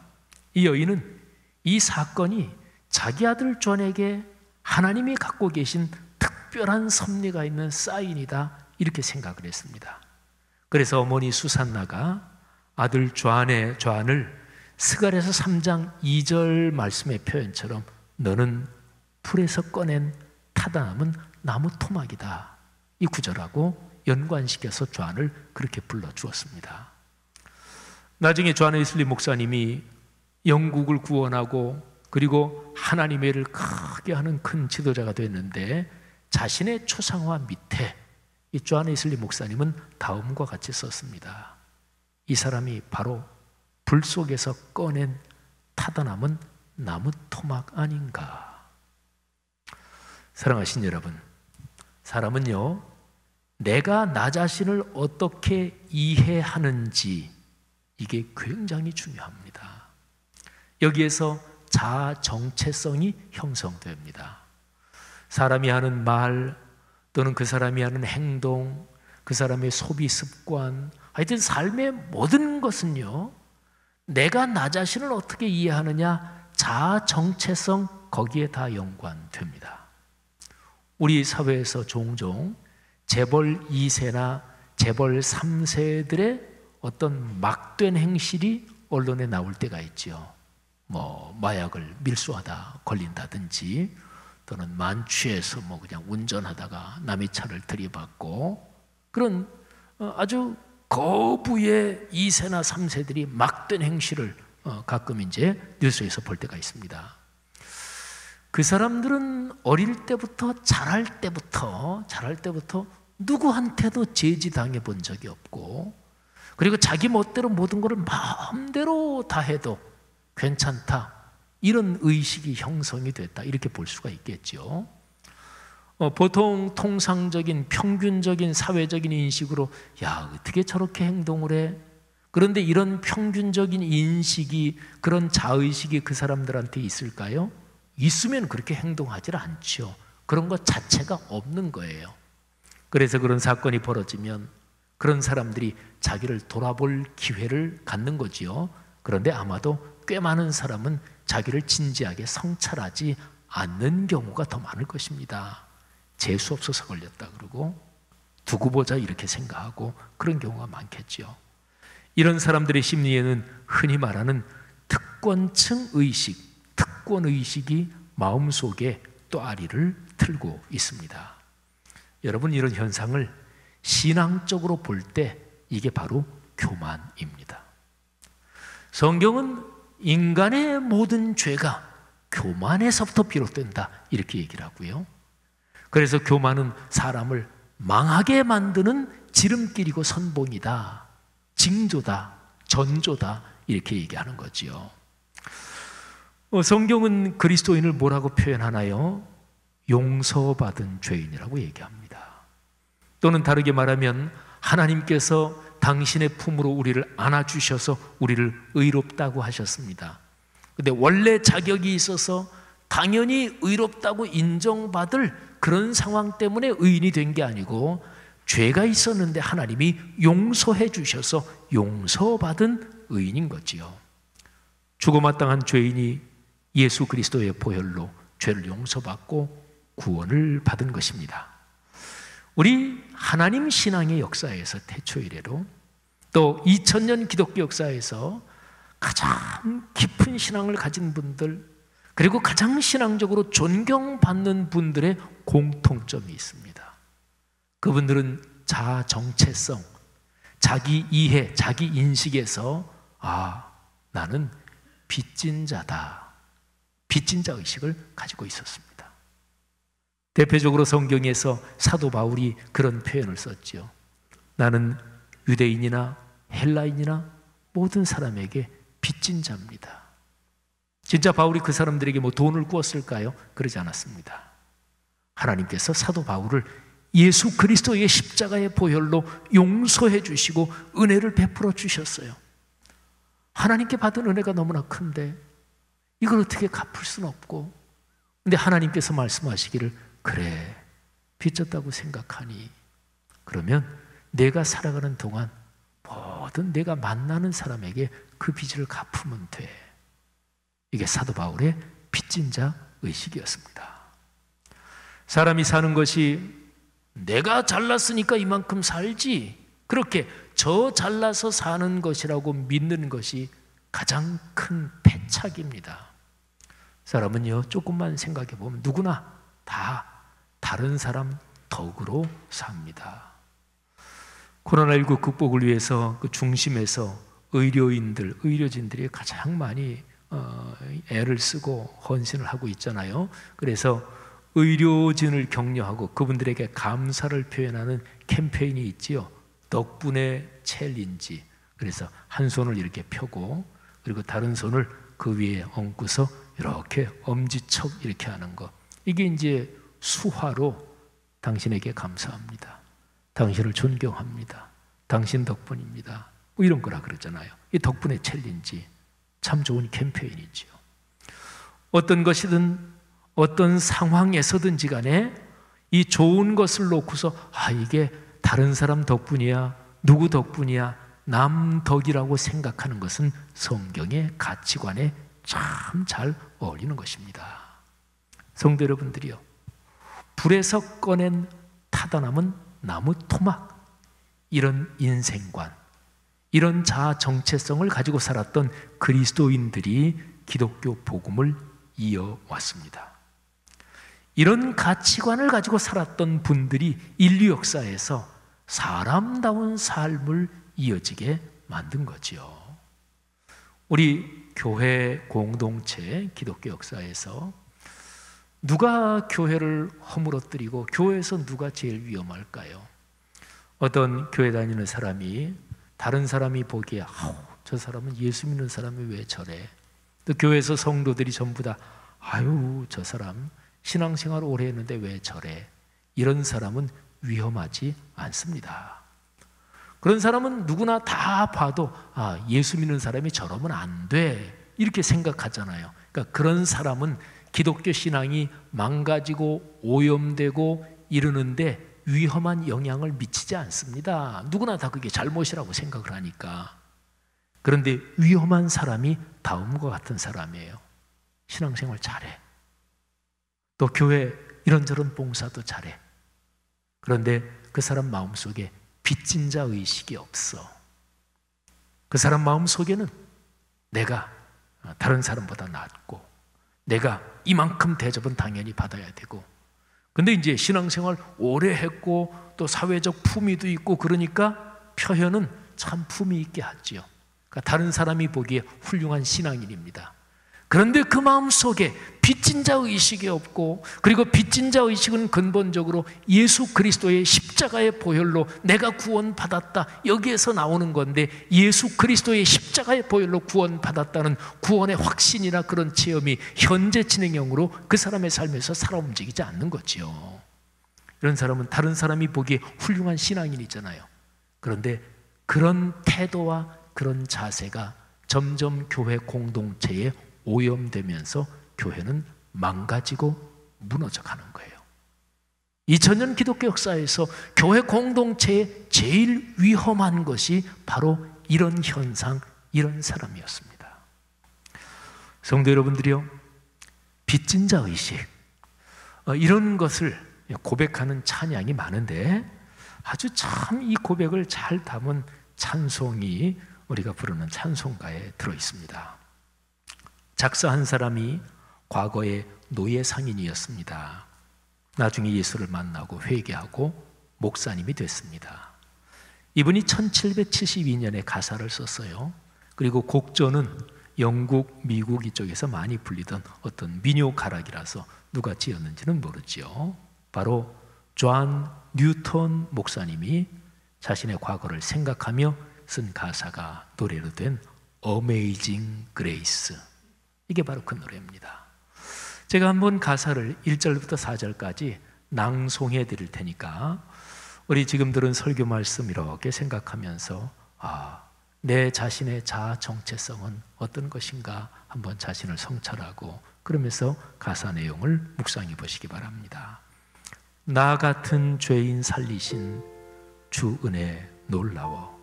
이 여인은 이 사건이 자기 아들 존에게 하나님이 갖고 계신 특별한 섭리가 있는 사인이다, 이렇게 생각을 했습니다. 그래서 어머니 수산나가 아들 존을 스가랴서 3장 2절 말씀의 표현처럼 너는 불에서 꺼낸 타다 남은 나무 토막이다. 이 구절하고 연관시켜서 존을 그렇게 불러주었습니다. 나중에 존 웨슬리 목사님이 영국을 구원하고 그리고 하나님의 일을 크게 하는 큰 지도자가 됐는데 자신의 초상화 밑에 이 존 웨슬리 목사님은 다음과 같이 썼습니다. 이 사람이 바로 불 속에서 꺼낸 타다 남은 나무 토막 아닌가. 사랑하신 여러분, 사람은요, 내가 나 자신을 어떻게 이해하는지 이게 굉장히 중요합니다. 여기에서 자아 정체성이 형성됩니다. 사람이 하는 말 또는 그 사람이 하는 행동, 그 사람의 소비 습관, 하여튼 삶의 모든 것은요, 내가 나 자신을 어떻게 이해하느냐, 자아 정체성 거기에 다 연관됩니다. 우리 사회에서 종종 재벌 2세나 재벌 3세들의 어떤 막된 행실이 언론에 나올 때가 있죠. 마약을 밀수하다 걸린다든지 또는 만취해서 그냥 운전하다가 남의 차를 들이받고 그런 아주 거부의 2세나 3세들이 막된 행실을 가끔 이제 뉴스에서 볼 때가 있습니다. 그 사람들은 어릴 때부터 자랄 때부터 누구한테도 제지당해 본 적이 없고 그리고 자기 멋대로 모든 것을 마음대로 다 해도 괜찮다, 이런 의식이 형성이 됐다, 이렇게 볼 수가 있겠죠. 보통 통상적인 평균적인 사회적인 인식으로 야, 어떻게 저렇게 행동을 해? 그런데 이런 평균적인 인식이, 그런 자의식이 그 사람들한테 있을까요? 있으면 그렇게 행동하지 않죠. 그런 것 자체가 없는 거예요. 그래서 그런 사건이 벌어지면 그런 사람들이 자기를 돌아볼 기회를 갖는 거지요. 그런데 아마도 꽤 많은 사람은 자기를 진지하게 성찰하지 않는 경우가 더 많을 것입니다. 재수 없어서 걸렸다 그러고 두고 보자 이렇게 생각하고 그런 경우가 많겠죠. 이런 사람들의 심리에는 흔히 말하는 특권층 의식, 특권의식이 마음속에 또아리를 틀고 있습니다. 여러분, 이런 현상을 신앙적으로 볼 때 이게 바로 교만입니다. 성경은 인간의 모든 죄가 교만에서부터 비롯된다, 이렇게 얘기를 하고요. 그래서 교만은 사람을 망하게 만드는 지름길이고 선봉이다, 징조다, 전조다, 이렇게 얘기하는 거지요. 성경은 그리스도인을 뭐라고 표현하나요? 용서받은 죄인이라고 얘기합니다. 또는 다르게 말하면 하나님께서 당신의 품으로 우리를 안아주셔서 우리를 의롭다고 하셨습니다. 근데 원래 자격이 있어서 당연히 의롭다고 인정받을 그런 상황 때문에 의인이 된 게 아니고 죄가 있었는데 하나님이 용서해 주셔서 용서받은 의인인 거지요. 죽어마땅한 죄인이 예수 그리스도의 보혈로 죄를 용서받고 구원을 받은 것입니다. 우리 하나님 신앙의 역사에서 태초 이래로 또 2000년 기독교 역사에서 가장 깊은 신앙을 가진 분들, 그리고 가장 신앙적으로 존경받는 분들의 공통점이 있습니다. 그분들은 자아 정체성, 자기 이해, 자기 인식에서 나는 빚진 자다, 빚진 자 의식을 가지고 있었습니다. 대표적으로 성경에서 사도 바울이 그런 표현을 썼죠. 나는 유대인이나 헬라인이나 모든 사람에게 빚진 자입니다. 진짜 바울이 그 사람들에게 돈을 구웠을까요? 그러지 않았습니다. 하나님께서 사도 바울을 예수 그리스도의 십자가의 보혈로 용서해 주시고 은혜를 베풀어 주셨어요. 하나님께 받은 은혜가 너무나 큰데 이걸 어떻게 갚을 수는 없고, 근데 하나님께서 말씀하시기를 그래, 빚졌다고 생각하니 그러면 내가 살아가는 동안 모든 내가 만나는 사람에게 그 빚을 갚으면 돼. 이게 사도 바울의 빚진 자 의식이었습니다. 사람이 사는 것이 내가 잘났으니까 이만큼 살지, 그렇게 저 잘나서 사는 것이라고 믿는 것이 가장 큰 패착입니다. 사람은요, 조금만 생각해 보면 누구나 다 다른 사람 덕으로 삽니다. 코로나19 극복을 위해서 그 중심에서 의료진들이 가장 많이 애를 쓰고 헌신을 하고 있잖아요. 그래서 의료진을 격려하고 그분들에게 감사를 표현하는 캠페인이 있지요. 덕분에 챌린지. 그래서 한 손을 이렇게 펴고 그리고 다른 손을 그 위에 얹고서 이렇게 엄지척 이렇게 하는 거. 이게 이제 수화로 당신에게 감사합니다. 당신을 존경합니다. 당신 덕분입니다. 뭐 이런 거라 그러잖아요. 이 덕분에 챌린지. 참 좋은 캠페인이죠. 어떤 것이든 어떤 상황에서든지 간에 이 좋은 것을 놓고서 이게 다른 사람 덕분이야, 누구 덕분이야, 남 덕이라고 생각하는 것은 성경의 가치관에 참 잘 어울리는 것입니다. 성도 여러분들이요, 불에서 꺼낸 타다 남은 나무 토막, 이런 인생관, 이런 자아 정체성을 가지고 살았던 그리스도인들이 기독교 복음을 이어왔습니다. 이런 가치관을 가지고 살았던 분들이 인류 역사에서 사람다운 삶을 이어지게 만든 거지요. 우리 교회 공동체 기독교 역사에서 누가 교회를 허물어뜨리고 교회에서 누가 제일 위험할까요? 어떤 교회 다니는 사람이 다른 사람이 보기에 저 사람은 예수 믿는 사람이 왜 저래? 또 교회에서 성도들이 전부 다 저 사람 신앙생활 오래 했는데 왜 저래? 이런 사람은 위험하지 않습니다. 그런 사람은 누구나 다 봐도 예수 믿는 사람이 저러면 안 돼 이렇게 생각하잖아요. 그러니까 그런 사람은 기독교 신앙이 망가지고 오염되고 이러는데 위험한 영향을 미치지 않습니다. 누구나 다 그게 잘못이라고 생각을 하니까. 그런데 위험한 사람이 다음과 같은 사람이에요. 신앙생활 잘해. 또 교회 이런저런 봉사도 잘해. 그런데 그 사람 마음속에 빚진 자 의식이 없어. 그 사람 마음속에는 내가 다른 사람보다 낫고 내가 이만큼 대접은 당연히 받아야 되고, 근데 이제 신앙생활 오래 했고 또 사회적 품위도 있고 그러니까 표현은 참 품위 있게 하지요. 그러니까 다른 사람이 보기에 훌륭한 신앙인입니다. 그런데 그 마음속에 빚진 자 의식이 없고, 그리고 빚진 자 의식은 근본적으로 예수 그리스도의 십자가의 보혈로 내가 구원받았다, 여기에서 나오는 건데, 예수 그리스도의 십자가의 보혈로 구원받았다는 구원의 확신이나 그런 체험이 현재 진행형으로 그 사람의 삶에서 살아 움직이지 않는 거지요. 이런 사람은 다른 사람이 보기에 훌륭한 신앙인이잖아요. 그런데 그런 태도와 그런 자세가 점점 교회 공동체에 오염되면서 교회는 망가지고 무너져가는 거예요. 2000년 기독교 역사에서 교회 공동체에 제일 위험한 것이 바로 이런 현상, 이런 사람이었습니다. 성도 여러분들이요, 빚진 자 의식, 이런 것을 고백하는 찬양이 많은데 아주 참 이 고백을 잘 담은 찬송이 우리가 부르는 찬송가에 들어있습니다. 작사한 사람이 과거에 노예 상인이었습니다. 나중에 예수를 만나고 회개하고 목사님이 됐습니다. 이분이 1772년에 가사를 썼어요. 그리고 곡조는 영국, 미국 이쪽에서 많이 불리던 어떤 민요 가락이라서 누가 지었는지는 모르지요. 바로 존 뉴턴 목사님이 자신의 과거를 생각하며 쓴 가사가 노래로 된 Amazing Grace, 이게 바로 그 노래입니다. 제가 한번 가사를 1절부터 4절까지 낭송해 드릴 테니까 우리 지금 들은 설교 말씀 이렇게 생각하면서 내 자신의 자아 정체성은 어떤 것인가 한번 자신을 성찰하고 그러면서 가사 내용을 묵상해 보시기 바랍니다. 나 같은 죄인 살리신 주 은혜 놀라워,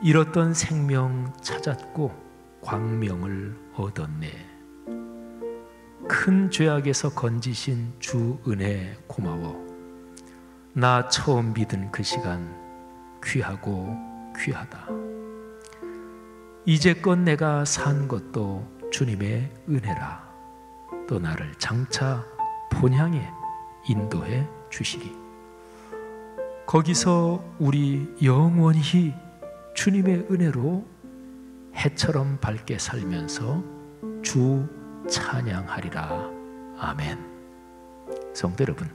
잃었던 생명 찾았고 광명을 얻었네. 큰 죄악에서 건지신 주 은혜 고마워. 나 처음 믿은 그 시간 귀하고 귀하다. 이제껏 내가 산 것도 주님의 은혜라. 또 나를 장차 본향에 인도해 주시리. 거기서 우리 영원히 주님의 은혜로 해처럼 밝게 살면서 주 찬양하리라. 아멘. 성도 여러분,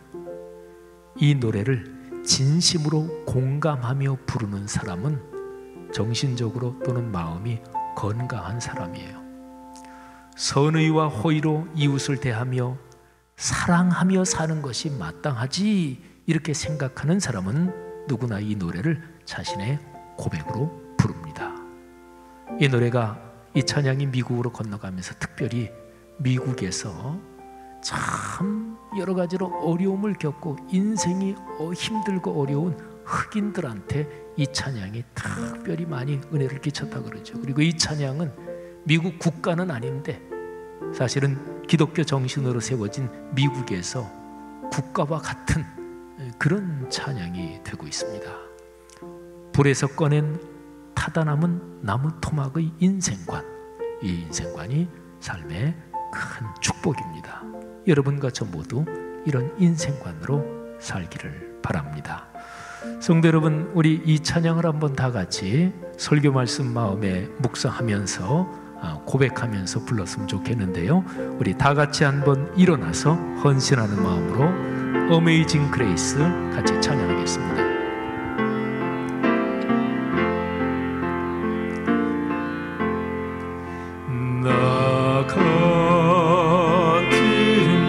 이 노래를 진심으로 공감하며 부르는 사람은 정신적으로 또는 마음이 건강한 사람이에요. 선의와 호의로 이웃을 대하며 사랑하며 사는 것이 마땅하지, 이렇게 생각하는 사람은 누구나 이 노래를 자신의 고백으로 부릅니다. 이 노래가, 이 찬양이 미국으로 건너가면서 특별히 미국에서 참 여러 가지로 어려움을 겪고 인생이 힘들고 어려운 흑인들한테 이 찬양이 특별히 많이 은혜를 끼쳤다 그러죠. 그리고 이 찬양은 미국 국가는 아닌데 사실은 기독교 정신으로 세워진 미국에서 국가와 같은 그런 찬양이 되고 있습니다. 불에서 꺼낸 타다 남은 나무 토막의 인생관, 이 인생관이 삶의 큰 축복입니다. 여러분과 저 모두 이런 인생관으로 살기를 바랍니다. 성도 여러분, 우리 이 찬양을 한번 다 같이 설교 말씀 마음에 묵상하면서 고백하면서 불렀으면 좋겠는데요. 우리 다 같이 한번 일어나서 헌신하는 마음으로 어메이징 그레이스 같이 찬양하겠습니다. 나 같은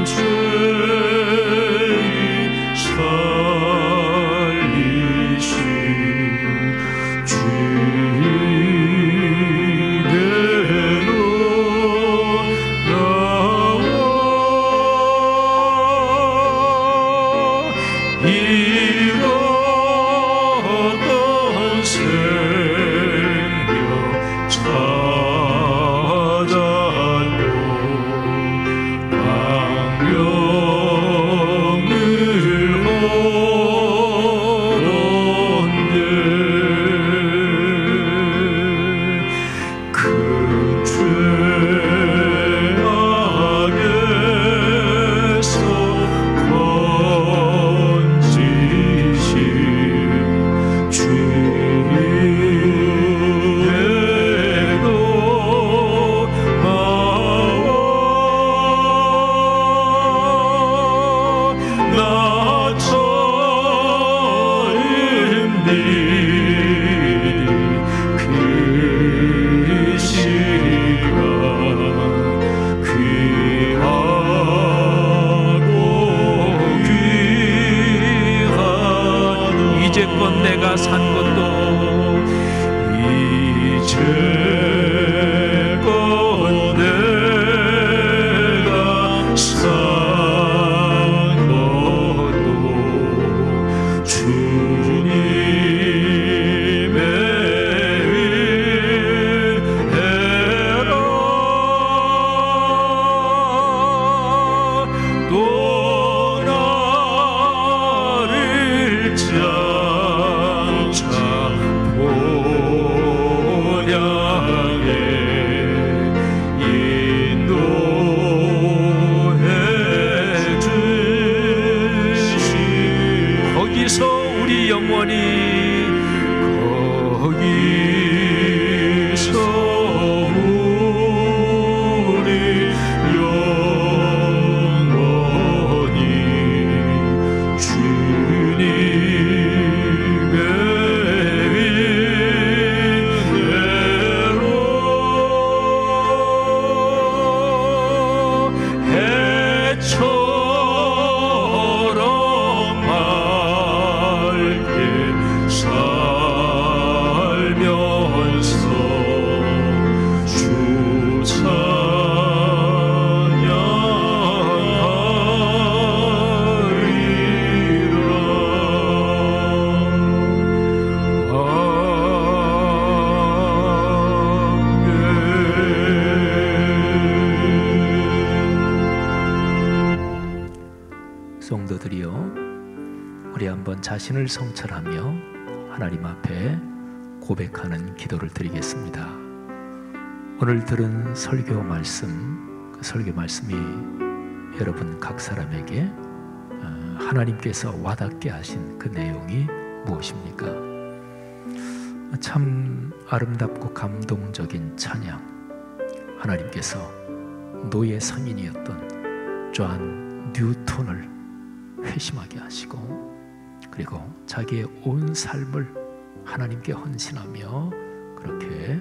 죄인 살리신 주님께로 나와 잃었던 생명 이제껏 내가 산 것도 이제껏 내가 산 것도 주님의 은혜라. 또 나를 성도들이여, 우리 한번 자신을 성찰하며 하나님 앞에 고백하는 기도를 드리겠습니다. 오늘 들은 설교 말씀, 그 설교 말씀이 여러분 각 사람에게 하나님께서 와닿게 하신 그 내용이 무엇입니까? 참 아름답고 감동적인 찬양, 하나님께서 노예 상인이었던 존 뉴턴을 회심하게 하시고, 그리고 자기의 온 삶을 하나님께 헌신하며 그렇게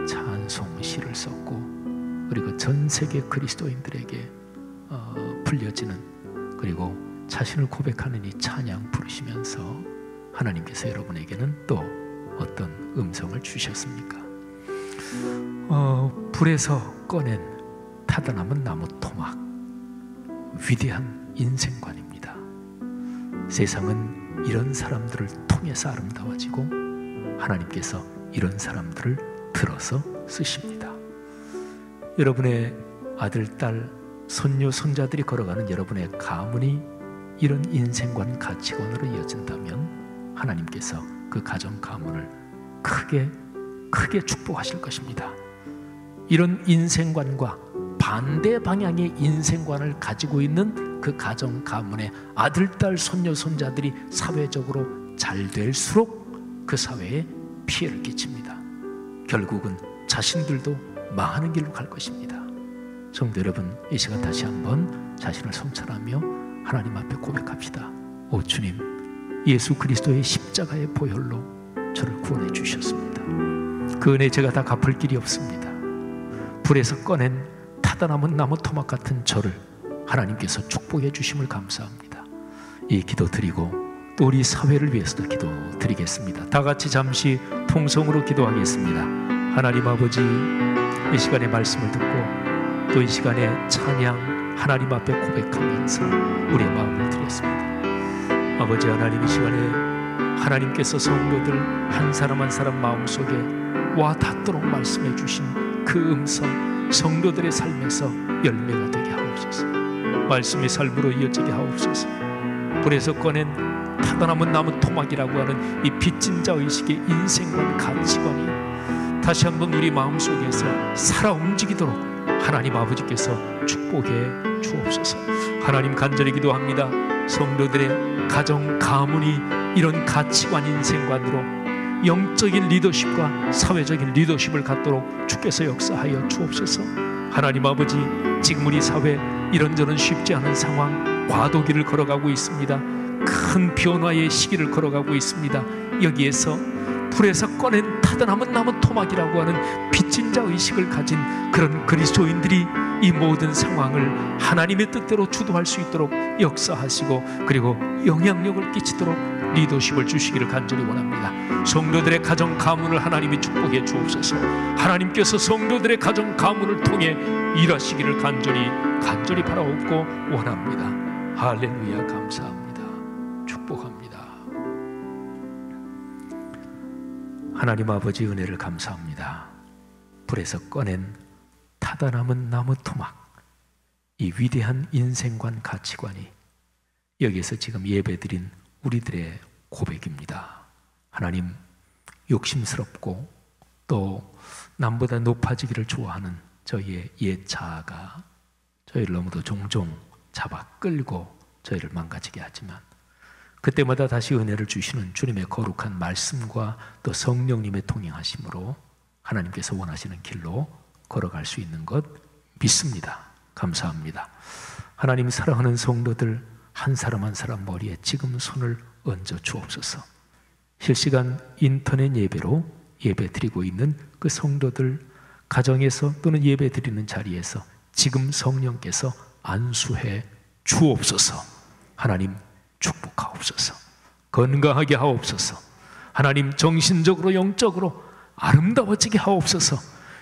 찬송시를 썼고, 그리고 전 세계 그리스도인들에게 불려지는, 그리고 자신을 고백하는 이 찬양 부르시면서 하나님께서 여러분에게는 또 어떤 음성을 주셨습니까? 불에서 꺼낸 타다 남은 나무 토막, 위대한 인생관입니다. 세상은 이런 사람들을 통해서 아름다워지고 하나님께서 이런 사람들을 들어서 쓰십니다. 여러분의 아들, 딸, 손녀, 손자들이 걸어가는 여러분의 가문이 이런 인생관, 가치관으로 이어진다면 하나님께서 그 가정 가문을 크게 축복하실 것입니다. 이런 인생관과 반대 방향의 인생관을 가지고 있는 그 가정 가문의 아들, 딸, 손녀, 손자들이 사회적으로 잘 될수록 그 사회에 피해를 끼칩니다. 결국은 자신들도 망하는 길로 갈 것입니다. 성도 여러분, 이 시간 다시 한번 자신을 성찰하며 하나님 앞에 고백합시다. 오 주님, 예수 그리스도의 십자가의 보혈로 저를 구원해 주셨습니다. 그 은혜 제가 다 갚을 길이 없습니다. 불에서 꺼낸 타다 남은 나무 토막 같은 저를 하나님께서 축복해 주심을 감사합니다. 이 기도 드리고 또 우리 사회를 위해서도 기도 드리겠습니다. 다 같이 잠시 통성으로 기도하겠습니다. 하나님 아버지, 이 시간에 말씀을 듣고 또 이 시간에 찬양 하나님 앞에 고백하면서 우리의 마음을 드렸습니다. 아버지 하나님, 이 시간에 하나님께서 성도들 한 사람 한 사람 마음속에 와 닿도록 말씀해 주신 그 음성, 성도들의 삶에서 열매가 되게 하옵소서. 말씀의 삶으로 이어지게 하옵소서. 불에서 꺼낸 타다 남은 나무 토막이라고 하는 이 빚진 자 의식의 인생관, 가치관이 다시 한번 우리 마음속에서 살아 움직이도록 하나님 아버지께서 축복해 주옵소서. 하나님, 간절히 기도합니다. 성도들의 가정 가문이 이런 가치관, 인생관으로 영적인 리더십과 사회적인 리더십을 갖도록 주께서 역사하여 주옵소서. 하나님 아버지, 지금 우리 사회 이런저런 쉽지 않은 상황, 과도기를 걸어가고 있습니다. 큰 변화의 시기를 걸어가고 있습니다. 여기에서 불에서 꺼낸 타다 남은 나무 토막이라고 하는 빚진 자 의식을 가진 그런 그리스도인들이 이 모든 상황을 하나님의 뜻대로 주도할 수 있도록 역사하시고, 그리고 영향력을 끼치도록 리더십을 주시기를 간절히 원합니다. 성도들의 가정 가문을 하나님이 축복해 주옵소서. 하나님께서 성도들의 가정 가문을 통해 일하시기를 간절히 바라옵고 원합니다. 할렐루야, 감사합니다. 축복합니다. 하나님 아버지, 은혜를 감사합니다. 불에서 꺼낸 타다 남은 나무 토막, 이 위대한 인생관, 가치관이 여기에서 지금 예배드린 우리들의 고백입니다. 하나님, 욕심스럽고 또 남보다 높아지기를 좋아하는 저희의 옛 자아가 저희를 너무도 종종 잡아 끌고 저희를 망가지게 하지만, 그때마다 다시 은혜를 주시는 주님의 거룩한 말씀과 또 성령님의 동행하심으로 하나님께서 원하시는 길로 걸어갈 수 있는 것 믿습니다. 감사합니다. 하나님, 사랑하는 성도들 한 사람 한 사람 머리에 지금 손을 얹어 주옵소서. 실시간 인터넷 예배로 예배 드리고 있는 그 성도들 가정에서 또는 예배 드리는 자리에서 지금 성령께서 안수해 주옵소서. 하나님, 축복하옵소서. 건강하게 하옵소서. 하나님, 정신적으로 영적으로 아름다워지게 하옵소서.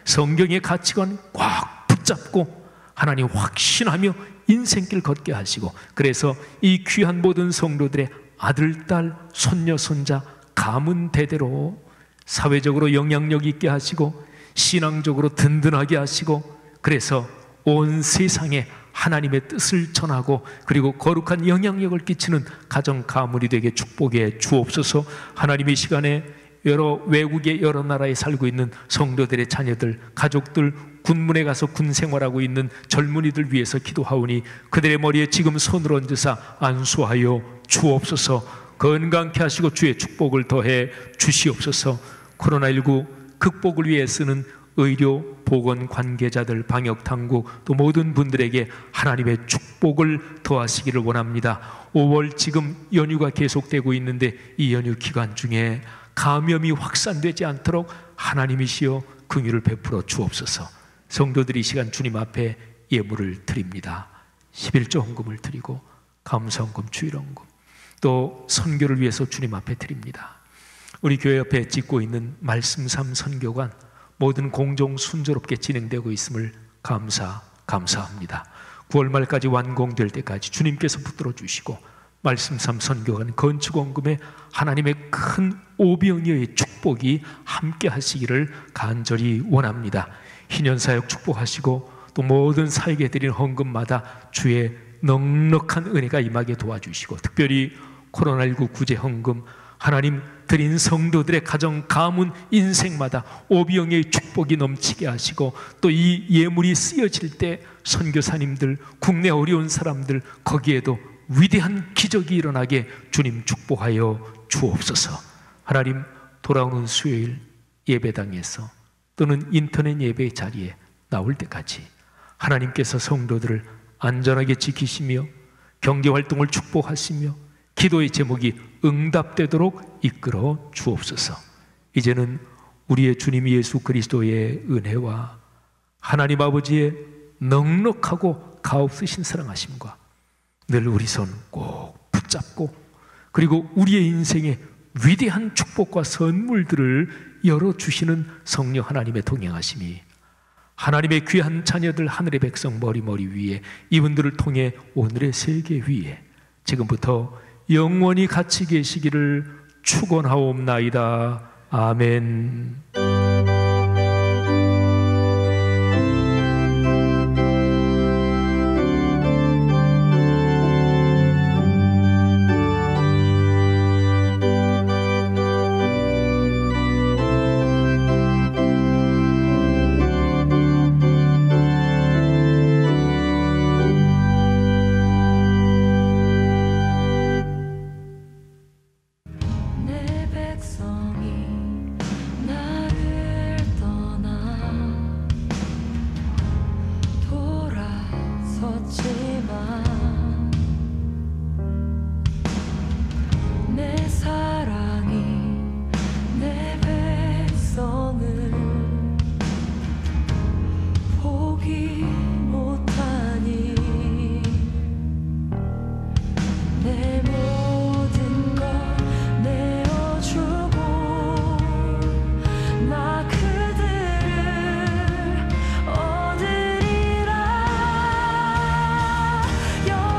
성경의 가치관 꽉 붙잡고 하나님 확신하며 인생길 걷게 하시고, 그래서 이 귀한 모든 성도들의 아들, 딸, 손녀, 손자 가문 대대로 사회적으로 영향력 있게 하시고 신앙적으로 든든하게 하시고, 그래서 온 세상에 하나님의 뜻을 전하고 그리고 거룩한 영향력을 끼치는 가정 가문이 되게 축복해 주옵소서. 하나님, 이 시간에 여러 외국의 여러 나라에 살고 있는 성도들의 자녀들, 가족들, 군문에 가서 군 생활하고 있는 젊은이들 위해서 기도하오니 그들의 머리에 지금 손을 얹으사 안수하여 주옵소서. 건강케 하시고 주의 축복을 더해 주시옵소서. 코로나19 극복을 위해 쓰는 의료, 보건 관계자들, 방역당국 또 모든 분들에게 하나님의 축복을 더하시기를 원합니다. 5월 지금 연휴가 계속되고 있는데 이 연휴 기간 중에 감염이 확산되지 않도록 하나님이시여 긍휼을 베풀어 주옵소서. 성도들이 이 시간 주님 앞에 예물을 드립니다. 11조 헌금을 드리고 감사헌금, 주일헌금 또 선교를 위해서 주님 앞에 드립니다. 우리 교회 옆에 짓고 있는 말씀삼 선교관 모든 공정 순조롭게 진행되고 있음을 감사합니다. 9월 말까지 완공될 때까지 주님께서 붙들어 주시고 말씀삼 선교관 건축원금에 하나님의 큰 오병이어의 축복이 함께 하시기를 간절히 원합니다. 희년사역 축복하시고 또 모든 사역에 드린 헌금마다 주의 넉넉한 은혜가 임하게 도와주시고 특별히 코로나19 구제 헌금 하나님 드린 성도들의 가정, 가문, 인생마다 오병의 축복이 넘치게 하시고 또 이 예물이 쓰여질 때 선교사님들, 국내 어려운 사람들 거기에도 위대한 기적이 일어나게 주님 축복하여 주옵소서. 하나님 돌아오는 수요일 예배당에서 또는 인터넷 예배 자리에 나올 때까지 하나님께서 성도들을 안전하게 지키시며 경제활동을 축복하시며 기도의 제목이 응답되도록 이끌어 주옵소서. 이제는 우리의 주님 예수 그리스도의 은혜와 하나님 아버지의 넉넉하고 가없으신 사랑하심과 늘 우리 손 꼭 붙잡고 그리고 우리의 인생에 위대한 축복과 선물들을 열어주시는 성령 하나님의 동행하심이 하나님의 귀한 자녀들 하늘의 백성 머리 위에 이분들을 통해 오늘의 세계 위에 지금부터 영원히 같이 계시기를 축원하옵나이다. 아멘. your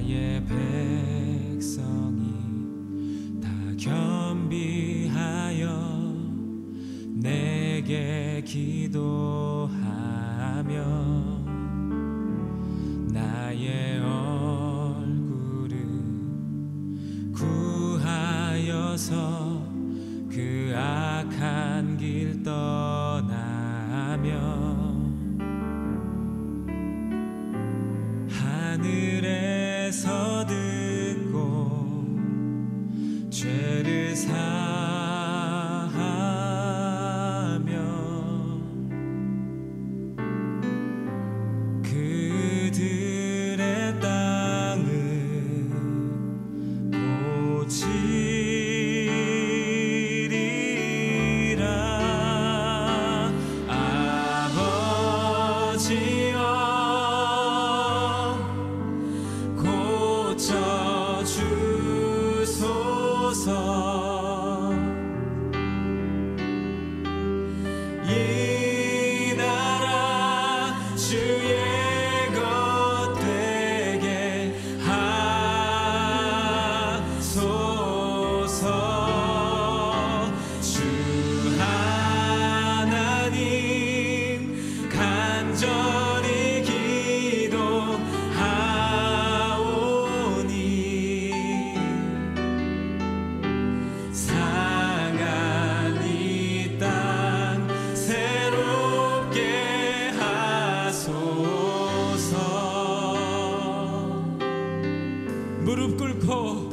나의 백성이 다 겸비하여 내게 기도하며 나의 얼굴을 구하여서 그 악한 길 떠나며 하늘에서 듣고 죄를 사하며 그들의 땅을 고치리라. 아버지여 고쳐주소서. 이 나라 주의 것 되게 하소서. 주 하나님 간절히 기도하오니 상한 이 땅 새롭게 하소서. 무릎 꿇고